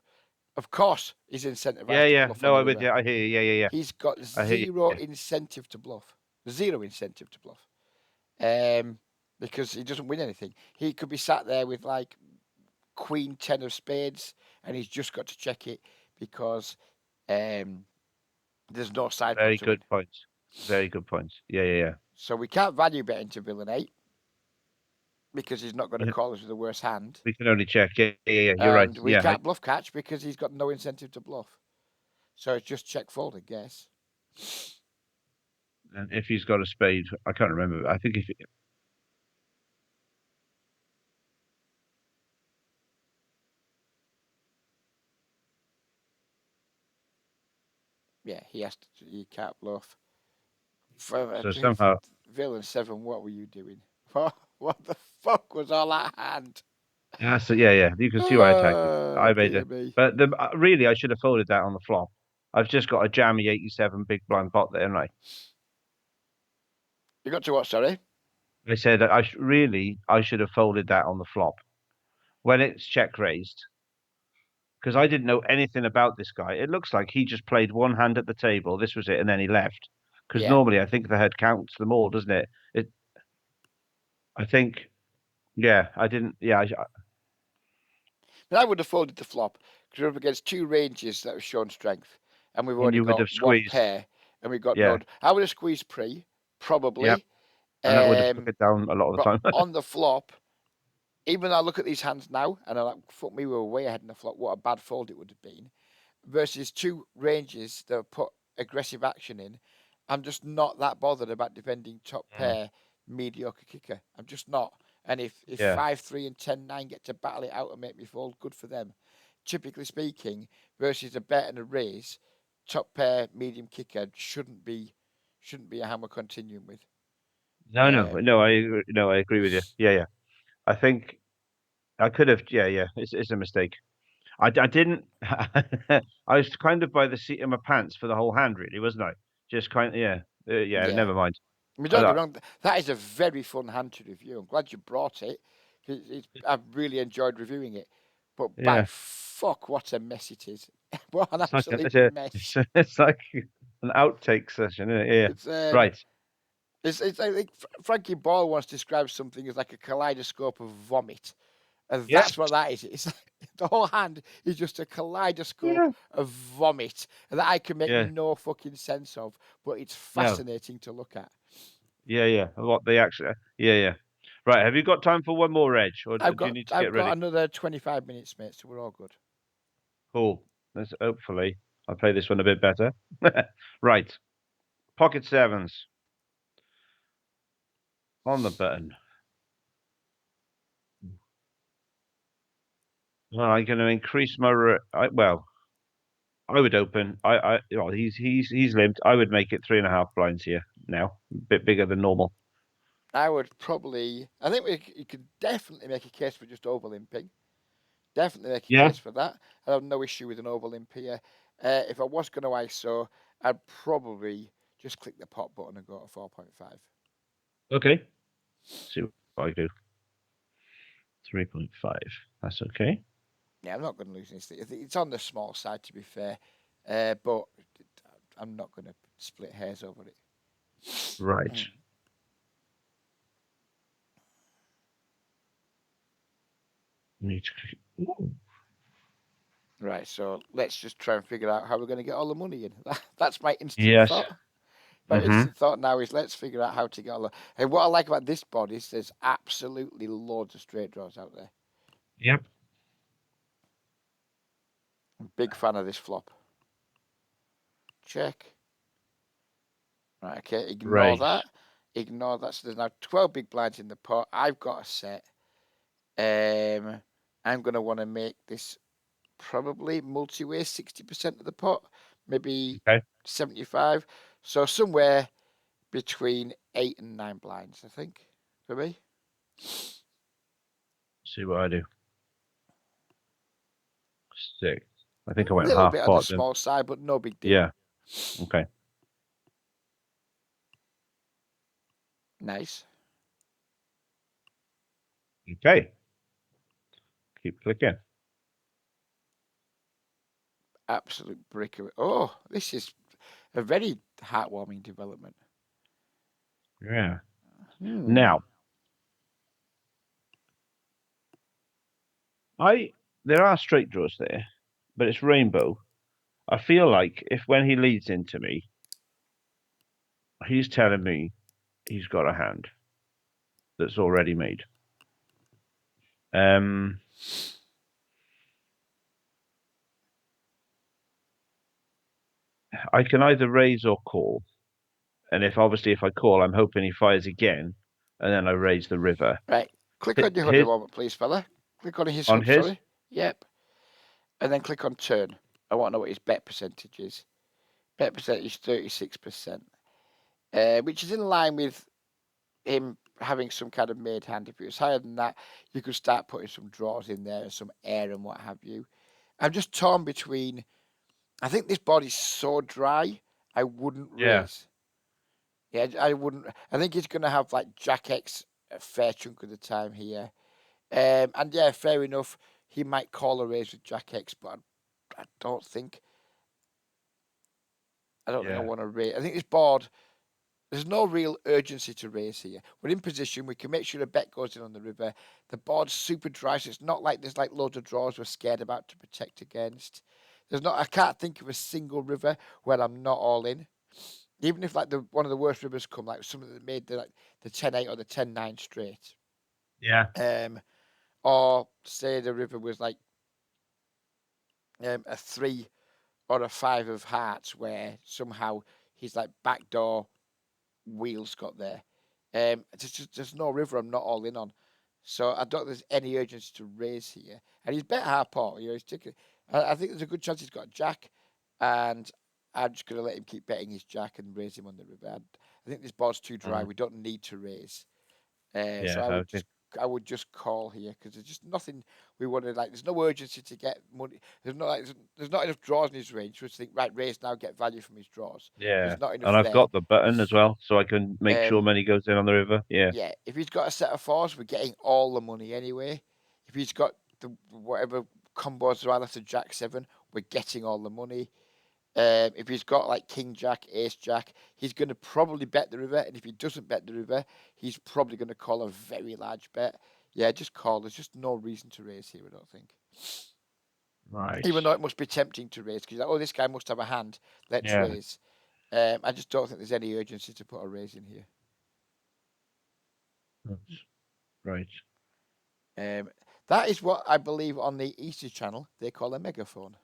of course he's Yeah, incentivized to yeah. bluff on No, the I would. river. Yeah, I hear you. Yeah, yeah, yeah. He's got I hear you. zero Yeah. incentive to bluff. Zero incentive to bluff. Um, because he doesn't win anything. He could be sat there with like Queen 10 of spades and he's just got to check it because um, there's no side pot Very to win. good points. Very good points. Yeah, yeah, So we can't value bet into villain 8 because he's not going to yeah. call us with the worst hand. We can only check. Yeah, yeah, yeah. You're right. And we Yeah, can't bluff catch because he's got no incentive to bluff. So it's just check fold, I guess. and if he's got a spade, I can't remember. I think if Yeah, he has to. He can't bluff. For so somehow. villain 7, what were you doing? What the fuck was all that hand? Yeah, so yeah, yeah. You can see why I attacked it. Oh, I made dear it, me. but really, I should have folded that on the flop. I've just got a jammy 87 big blind pot there, and You got to what, sorry? I said that I should have folded that on the flop when it's check raised because I didn't know anything about this guy. It looks like he just played one hand at the table. This was it, and then he left. Because Yeah. normally I think the head counts them all, doesn't it? I think, yeah, I didn't. Yeah, But I would have folded the flop because we're up against two ranges that have shown strength. And we've and only you would have got one squeezed. pair and we've got Yeah, none. I would have squeezed pre, yeah, probably. and that would have took it down a lot of the But time. on the flop, even though I look at these hands now and I'm like, fuck me, we were way ahead in the flop. What a bad fold it would have been. Versus two ranges that have put aggressive action in. I'm just not that bothered about defending top Mm, pair mediocre kicker. I'm just not. And if yeah, 5-3 and 10-9 get to battle it out and make me fold, good for them. Typically speaking, versus a bet and a raise, top pair medium kicker shouldn't be a hammer continuing with. no, no, Um, no. No, I agree with you. Yeah, yeah. I think I could have. Yeah, yeah. It's a mistake. I didn't. I was kind of by the seat of my pants for the whole hand, really, wasn't I? Just kind of. Yeah. Yeah. Yeah. Never mind. I mean, I don't get thought. me wrong, that is a very fun hand to review. I'm glad you brought it. I've really enjoyed reviewing it. But by Yeah. fuck, what a mess it is. What an It's like absolute it's, mess. it's like an outtake session, isn't it? Yeah. It's Right. it's I think Frankie Boyle once described something as like a kaleidoscope of vomit. And Yes. that's what that is. It's like, the whole hand is just a kaleidoscope Yeah. of vomit that I can make Yeah. no fucking sense of, but it's No. fascinating to look at. Yeah. Yeah. What they actually. Yeah. Yeah. Right. Have you got time for one more edge, or do you need to I've get got ready? another 25 minutes, mate, so we're all good. Cool. Let's hopefully I'll play this one a bit better. Right. Pocket sevens on the button. Well, I'm going to increase my. Well, I would open. Well, he's limped. I would make it 3.5 blinds here now, a bit bigger than normal. I would probably, I think you could definitely make a case for just overlimping. Definitely make a Yeah. case for that. I have no issue with an overlimp here. If I was going to ISO, I'd probably just click the pot button and go to 4.5. Okay. See what I do. 3.5. That's okay. Yeah, I'm not going to lose anything. I think it's on the small side, to be fair, but I'm not going to split hairs over it. Right. Need to. Ooh. Right, so let's just try and figure out how we're going to get all the money in. That's my instant Yes. thought. My Mm-hmm. instant thought now is let's figure out how to get all the. And what I like about this board is there's absolutely loads of straight draws out there. Yep. I'm a big fan of this flop. Check. Right, okay, ignore Raise. that. Ignore that. So there's now 12 big blinds in the pot. I've got a set. I'm going to want to make this probably multi-way 60% of the pot, maybe Okay. 75. So somewhere between 8 and 9 blinds, I think, for me. See what I do. 6. I think I A went little half bit on the pot then. small side, but no big deal. Yeah. Okay. Nice. Okay. Keep clicking. Absolute brick of it. Oh, this is a very heartwarming development. Yeah. Hmm. Now, I there are straight draws there, but it's rainbow. I feel like if when he leads into me, he's telling me he's got a hand that's already made. Um, I can either raise or call, and if I call, I'm hoping he fires again, and then I raise the river. Right. Click on your HUD a His moment, please, fella. Click on his on HUD, his. sorry. Yep. And then click on turn. I want to know what his bet percentage is. Bet percentage 36%, which is in line with him having some kind of made hand. If it was higher than that, you could start putting some draws in there and some air and what have you. I'm just torn between. I think this board is so dry, I wouldn't Yeah, raise. Yeah, I wouldn't. I think he's going to have like Jack X a fair chunk of the time here. And yeah, fair enough. He might call a raise with Jack X, but I don't think. I don't think I yeah, want to raise. I think this board. There's no real urgency to raise here. We're in position. We can make sure a bet goes in on the river. The board's super dry, so it's not like there's like loads of draws we're scared about to protect against. There's not. I can't think of a single river where I'm not all in. Even if like the one of the worst rivers come, like something that made the 10-8 or the 10-9 straight. yeah, Um, or say the river was like a 3 or a 5 of hearts, where somehow he's like backdoor wheels got there. There's no river I'm not all in on. So I don't think there's any urgency to raise here. And he's bet half pot. You know, he's taking. I think there's a good chance he's got a jack, and I'm just going to let him keep betting his jack and raise him on the river. I think this board's too dry. mhm, We don't need to raise. So yeah. I I would just think. would just call here because there's just nothing we wanted. Like, there's no urgency to get money. There's not enough draws in his range for us to think, right, raise now, get value from his draws. Yeah. There's not And enough I've there. got the button as well, so I can make sure Um, money goes in on the river. Yeah. yeah, if he's got a set of fours, we're getting all the money anyway. If he's got the whatever combos are after Jack 7, we're getting all the money. If he's got like King Jack, Ace Jack, he's going to probably bet the river. And if he doesn't bet the river, he's probably going to call a very large bet. Yeah, just call. There's just no reason to raise here, I don't think. Right. Even though it must be tempting to raise because, like, oh, this guy must have a hand. Let's Yeah. raise. I just don't think there's any urgency to put a raise in here. That's right. Um, that is what I believe on the Easter channel they call a megaphone.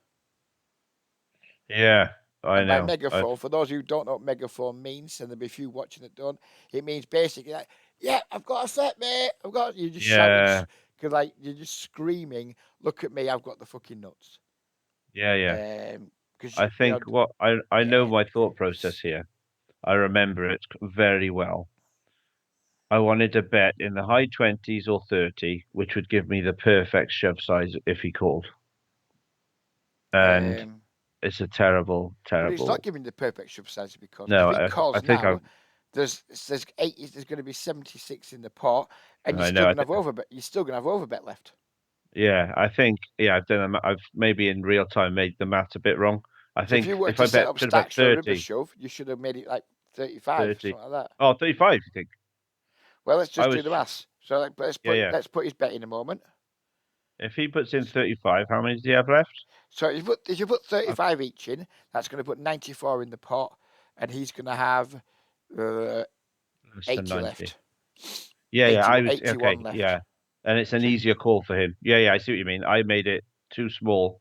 Yeah, I And by know. megaphone, for those who don't know what megaphone means, and there'll be a few watching that don't, it means basically like, yeah, I've got a set, mate. You're just shouting, Yeah, because like you're just screaming, look at me, I've got the fucking nuts. yeah, yeah. Because I think what I know yeah, my thought process here. I remember it very well. I wanted to bet in the high 20s or 30, which would give me the perfect shove size if he called. And um, it's a terrible, but it's not terrible. giving the perfect shove size because if No, he I calls think now, there's eight, there's going to be 76 in the pot, and you're I still know. going to have overbet. You're still going to have overbet left. Yeah, I think, yeah, I've maybe in real time made the maths a bit wrong. I So if think you were if to I set bet, up should have bet stacks for a river 30, shove, you should have made it like 35, 30. something like that. Oh, 35, you think? Well, let's I just do was, the maths. So yeah, yeah. let's put his bet in a moment. If he puts in 35, how many does he have left? So if you put Uh, 35 each in, that's going to put 94 in the pot, and he's going to have uh, Less than 80 90. left. Yeah, yeah, I was, 81 okay, left. yeah. And it's an So easier call for him. Yeah, yeah, I see what you mean. I made it too small.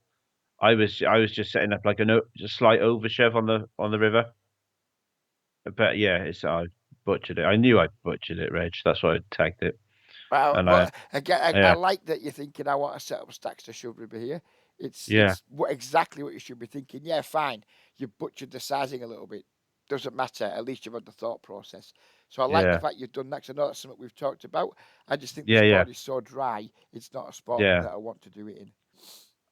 I was just setting up like a slight overshove on the river. But yeah, I butchered it. I knew I butchered it, Reg. That's why I tagged it. well, And but again, I yeah, like that you're thinking I want to set up stacks to shove river here. yeah, It's exactly what you should be thinking. Yeah, fine. You butchered the sizing a little bit. Doesn't matter. At least you've had the thought process. So I like the yeah, fact you've done that. 'Cause I know that's something we've talked about. I just think this yeah, yeah, board is so dry. It's not a spot yeah. that I want to do it in.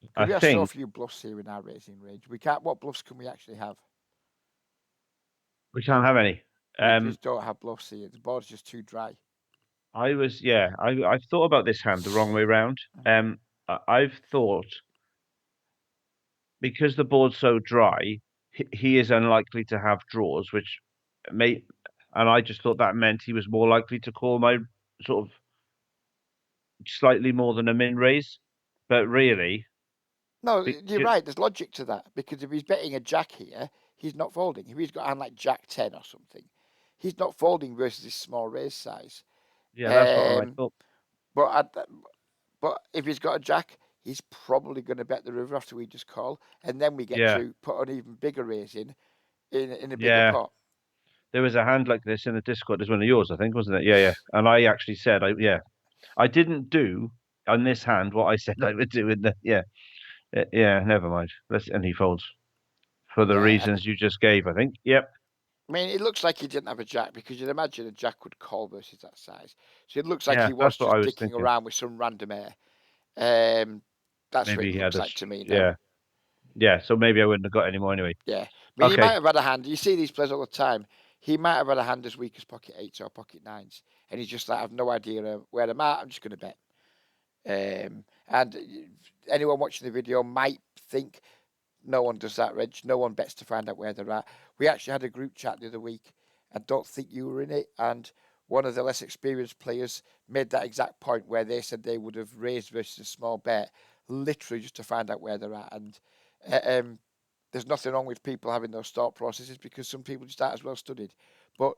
Because I we have so think few bluffs here in our racing range. We can't. What bluffs can we actually have? we can't have any. We Um, just don't have bluffs here. The board's just too dry. yeah, I've thought about this hand the wrong way round. I've thought because the board's so dry, he is unlikely to have draws, which may, and I just thought that meant he was more likely to call my sort of slightly more than a min raise. But really, No, you're because, right. There's logic to that because if he's betting a jack here, he's not folding. If he's got a hand like Jack 10 or something, he's not folding versus his small raise size. yeah, that's what I Um, thought. but but if he's got a jack, he's probably going to bet the river after we just call, and then we get Yeah, to put an even bigger raise in a bigger yeah. pot. There was a hand like this in the Discord. There's one of yours, I think, wasn't it? Yeah, yeah. And I actually said, yeah, I didn't do on this hand what I said I would do in the, yeah, yeah. Never mind. And he folds for the Yeah, and reasons you just gave. I think. Yep. I mean, it looks like he didn't have a jack because you'd imagine a jack would call versus that size. So it looks like Yeah, he was that's what I just was dicking thinking. around with some random air. Um, that's what Maybe it he had looks like to me now. yeah, yeah. So maybe I wouldn't have got any more anyway. Yeah, I mean, he might Okay. have had a hand. You see these players all the time. He might have had a hand as weak as pocket eights or pocket nines, and he's just like, I've no idea where I'm at. I'm just going to bet. And anyone watching the video might think no one does that, Reg. No one bets to find out where they're at. We actually had a group chat the other week. I don't think you were in it. And one of the less experienced players made that exact point where they said they would have raised versus a small bet, literally just to find out where they're at. And there's nothing wrong with people having those thought processes because some people just aren't as well studied. But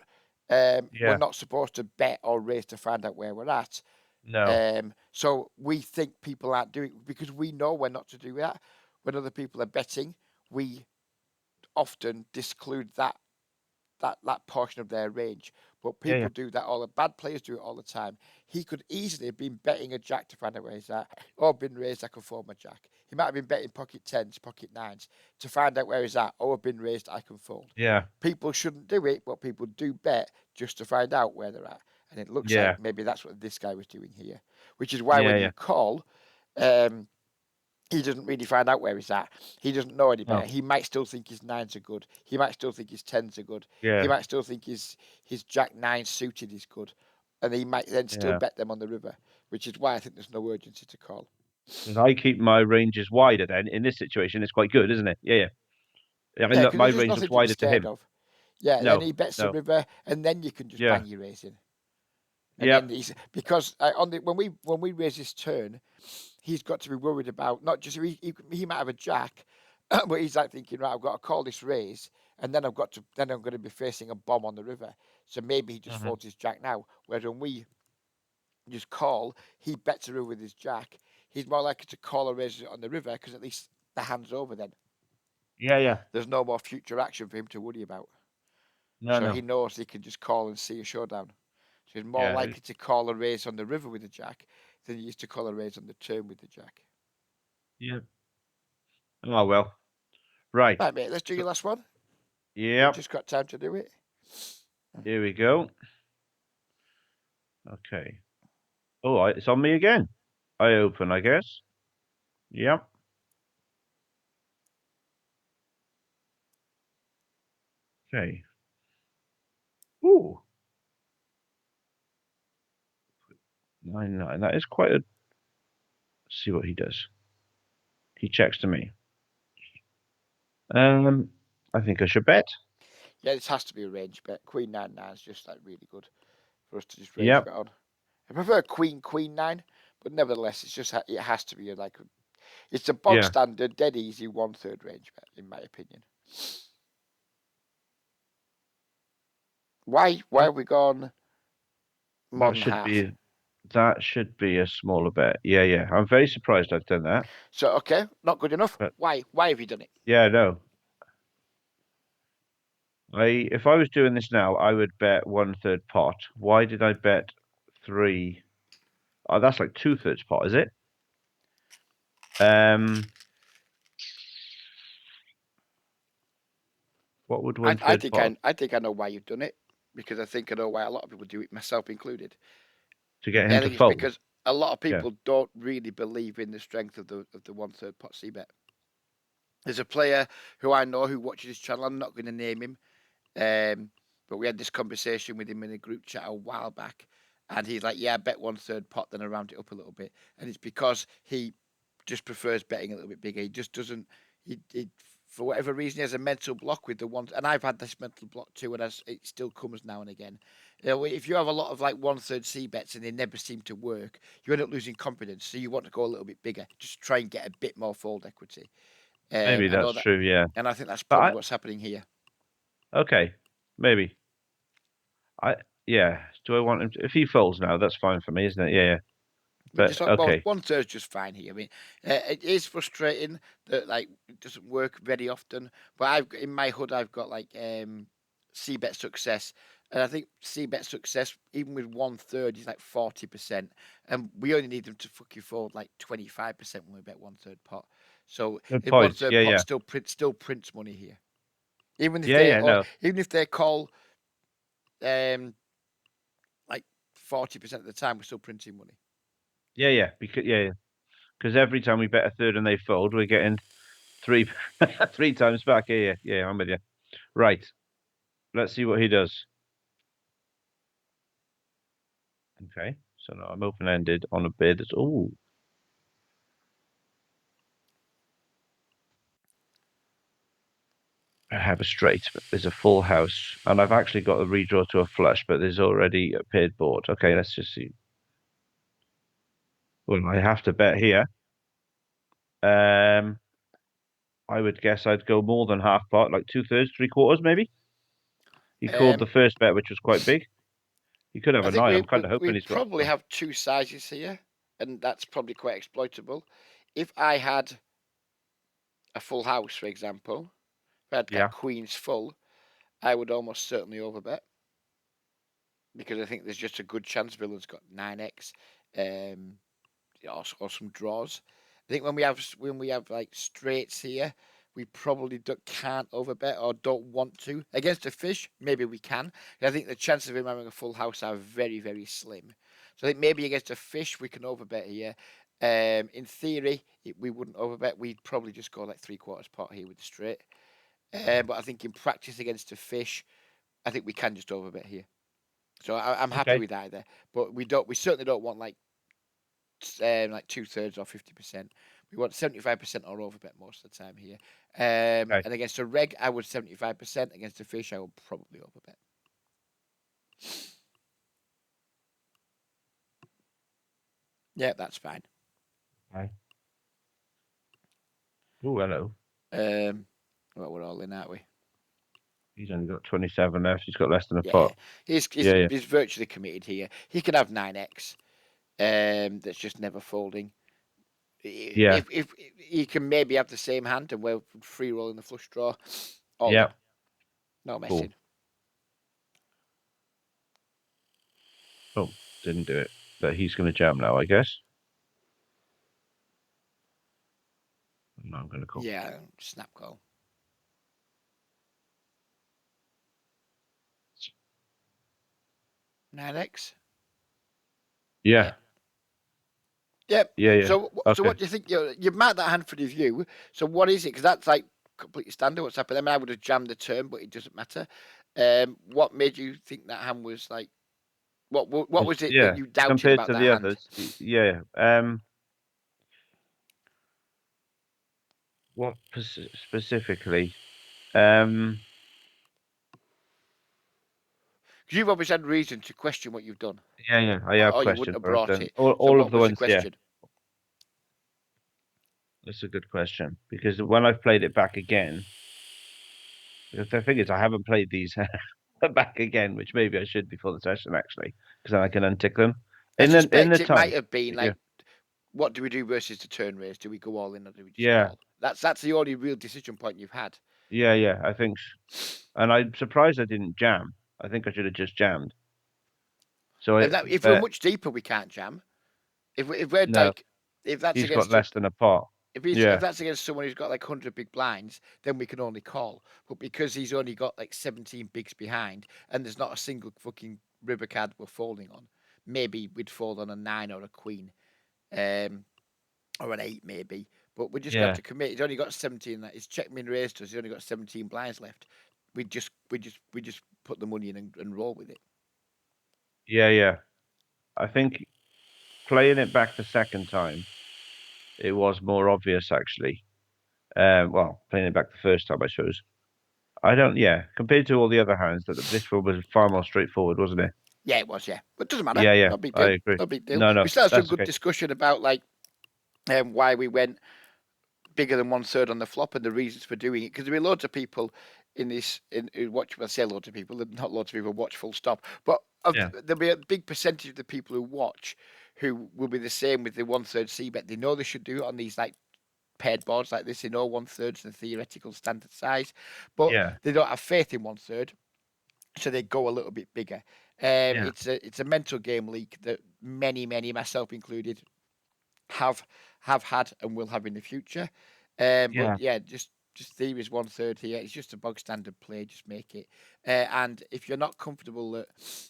we're Yeah. not supposed to bet or raise to find out where we're at. No. So we think people aren't doing it because we know we're not to do that. When other people are betting, we often disclude that portion of their range. But Yeah. Yeah. people do that all the bad players do it all the time. He could easily have been betting a jack to find out where he's at, or been raised I can fold my jack. He might have been betting pocket tens, pocket nines to find out where he's at, or been raised I can fold. Yeah. People shouldn't do it, but people do bet just to find out where they're at. And it looks like Yeah. maybe that's what this guy was doing here, which is why Yeah. when Yeah. you call, um, he doesn't really find out where he's at. He doesn't know any better. Oh. He might still think his nines are good. He might still think his tens are good. He Yeah. might still think his jack nine suited is good, and he might then still Yeah. bet them on the river, which is why I think there's no urgency to call. And I keep my ranges wider. Then in this situation, it's quite good, isn't it? Yeah. Yeah. I mean, Yeah, look, because my there's just range looks nothing to be wider to scared him. of. Yeah, then No. he bets the No. river, and then you can just Yeah. bang your raise in. And then Yep. he's because on the when we raise his turn, he's got to be worried about not just he might have a jack, but he's like thinking, right, I've got to call this raise, and then I'm going to be facing a bomb on the river. So maybe he just Hmm. folds his jack now. Whereas when we just call, he bets a river with his jack. He's more likely to call a raise on the river because at least the hand's over then. Yeah. Yeah. There's no more future action for him to worry about. No. So he No. knows he can just call and see a showdown. So he's more Yeah. likely to call a raise on the river with the jack than he used to call a raise on the turn with the jack. Yeah. Oh well. Right. Right, mate, let's do So. your last one. We've Yep. just got time to do it. Here we go. Okay. Oh, it's on me again. I open, I guess. Yep. Okay. Ooh. 9-9. That is quite a. Let's see what he does. He checks to me. Um, I think I should bet. Yeah, this has to be a range bet. Queen 9-9 is just like really good for us to just range Yep. bet on. I prefer Queen 9, but nevertheless, it's just it has to be it's a bog Yeah. standard, dead easy 1/3 range bet in my opinion. Why That have we gone more that than should half? be that should be a smaller bet. Yeah, yeah. I'm very surprised I've done that. So okay, not good enough. But Why have you done it? yeah, no. If I was doing this now, I would bet 1/3 pot. Why did I bet three? Oh, that's like 2/3 pot, is it? Um, what would I, I 1/3 think pot I I think I know why you've done it because I think I know why a lot of people do it, myself included. to get him I to think it's fold? because a lot of Yeah. people don't really believe in the strength of the 1/3 pot C bet. There's a player who I know who watches this channel. I'm not going to name him, but we had this conversation with him in a group chat a while back, and he's like, "Yeah, I bet 1/3 pot, then I round it up a little bit," and it's because he just prefers betting a little bit bigger. He just doesn't. He for whatever reason he has a mental block with the ones, and I've had this mental block too, and it still comes now and again. You know, if you have a lot of like 1/3 C bets and they never seem to work, you end up losing confidence. So you want to go a little bit bigger, just try and get a bit more fold equity. Maybe I know that's that, true, yeah. and I think that's But probably what's happening here. okay, maybe. I yeah. Do I want him to, if he folds now, that's fine for me, isn't it? Yeah, yeah. I mean, But just like okay. 1/3 is just fine here. I mean, it is frustrating that like it doesn't work very often. But in my hood, I've got like C bet success, and I think C bet success even with 1/3 is like 40%, and we only need them to fucking fold like 25% when we bet 1/3 pot. So Good in one point. third Yeah, pot yeah. still prints money here, even if Yeah, they yeah, no. even if they call um like 40% of the time, we're still printing money. Yeah, yeah. Because yeah, because every time we bet a third and they fold, we're getting three three times back. Yeah, yeah, yeah, I'm with you. Right. Let's see what he does. Okay. So now I'm open-ended on a bid. Oh, I have a straight, but there's a full house. And I've actually got a redraw to a flush, but there's already a paired board. Okay, let's just see. Well, I have to bet here. Um, I would guess I'd go more than half pot, like 2/3, 3/4, maybe. He called the Um, first bet, which was quite big. He could have I a think nine. I'm kind of we hoping he's got. probably have two sizes here, and that's probably quite exploitable. If I had a full house, for example, if I had Yeah, like queens full, I would almost certainly overbet because I think there's just a good chance villain's got 9x, or some draws. I think when we have like straights here, we probably can't overbet or don't want to. Against a fish, maybe we can. I think the chances of him having a full house are very, very slim. So I think maybe against a fish we can overbet here. In theory, we wouldn't overbet. We'd probably just go like 3/4 pot here with the straight. But I think in practice against a fish, I think we can just overbet here. So I'm happy Okay. with either. But we certainly don't want like 2/3 or 50%. We want 75% or overbet most of the time here. Okay. And against a reg, I would 75%. Against a fish, I would probably overbet. Yeah, that's fine. Okay. Oh, hello. Well, we're all in, aren't we? He's only got 27 left. He's got less than a Yeah, pot. he's Yeah, yeah, he's virtually committed here. He can have 9x. That's just never folding. yeah, If he can maybe have the same hand and we're free rolling the flush draw, all in, yeah. no Cool. messing. Oh, didn't do it. But he's going to jam now, I guess. No, I'm going to call. Yeah, snap call. 9x. Yeah. Yeah, Yep. yeah, yeah. So Okay. what do you think? You've marked that hand for review. So what is it? Because that's like completely standard. What's happened? I mean, I would have jammed the turn, but it doesn't matter. What made you think that hand was like? What was it that Yeah, you doubted compared about to that the hand? others, yeah. What specifically? Um, Because you've always had reason to question what you've done, yeah. I have or you wouldn't questioned have what I've brought done. it. So All of what the was the ones, yeah. question? That's a good question because when I've played it back again, the thing is, I haven't played these back again, which maybe I should before the session actually, because then I can untick them. I In suspect the it might time, have been yeah, like, what do we do versus the turn raise? Do we go all in or do we just yeah, call? That's the only real decision point you've had. yeah. I think, and I'm surprised I didn't jam. I think I should have just jammed. So, And that if we're but much deeper, we can't jam. If we're no, like if that's he's got against a, less than a pot. if Yeah, that's against someone who's got like 100 big blinds, then we can only call. But because he's only got like 17 bigs behind, and there's not a single fucking river card we're folding on, maybe we'd fold on a 9 or a queen, um, or an 8 maybe. But we just got yeah, to commit. He's only got 17. He's check min raised us. He's only got 17 blinds left. We just put the money in and roll with it. yeah. I think playing it back the second time, it was more obvious actually. Well, playing it back the first time, I suppose. I don't, yeah, compared to all the other hands, that this one was far more straightforward, wasn't it? Yeah, it was. Yeah, but it doesn't matter. Yeah, No big I deal. agree. No big deal. No, We no, still had some that's good okay. discussion about like why we went bigger than 1/3 on the flop and the reasons for doing it. Because there were loads of people in this in who watch. Well, I say loads of people. Not loads of people watch full stop, but Yeah, there'll be a big percentage of the people who watch who will be the same with the 1/3 c bet. They know they should do it on these like paired boards like this. They know 1/3 is the theoretical standard size, but yeah, they don't have faith in 1/3, so they go a little bit bigger. yeah, It's a mental game leak that many, myself included, have had and will have in the future. But yeah, yeah, just theories 1/3 here. It's just a bog standard play. Just make it. And if you're not comfortable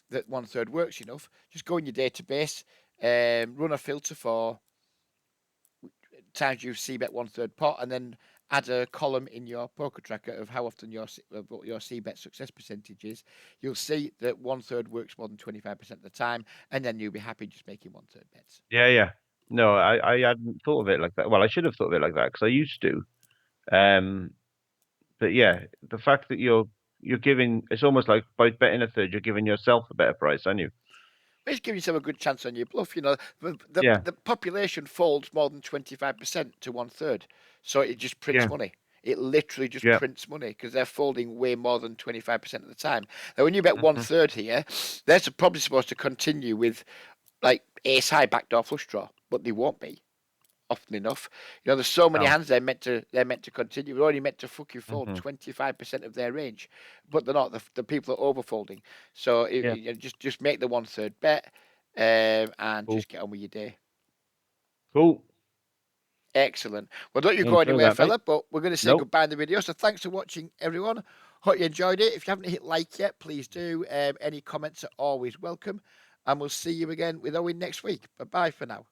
that 1/3 works enough, just go in your database, run a filter for times you c bet 1/3 pot, and then add a column in your poker tracker of how often what your c bet success percentage is. You'll see that 1/3 works more than 25% of the time, and then you'll be happy just making 1/3 bets. yeah. No, I hadn't thought of it like that. Well, I should have thought of it like that because I used to. Um, but yeah, the fact that you're giving, it's almost like by betting a third, you're giving yourself a better price, aren't you? It's giving yourself a good chance on your bluff. You know, Yeah, the population folds more than 25% to 1/3, so it just prints yeah, money. It literally just yeah, prints money because they're folding way more than 25% of the time. Now, when you bet one hmm third here, they're probably supposed to continue with like ace high backdoor flush draw, but they won't be often enough. You know, there's so many no, hands they're meant to continue. They're only meant to fucking fold hmm 25% of their range, but they're not. The people are overfolding. So yeah, just make the 1/3 bet, and cool, just get on with your day. cool. Excellent. Well, don't you go Enjoy anywhere, that, mate. fella, but we're going to say Nope. goodbye in the video. So thanks for watching, everyone. Hope you enjoyed it. If you haven't hit like yet, please do. Any comments are always welcome. And we'll see you again with Owen next week. Bye-bye for now.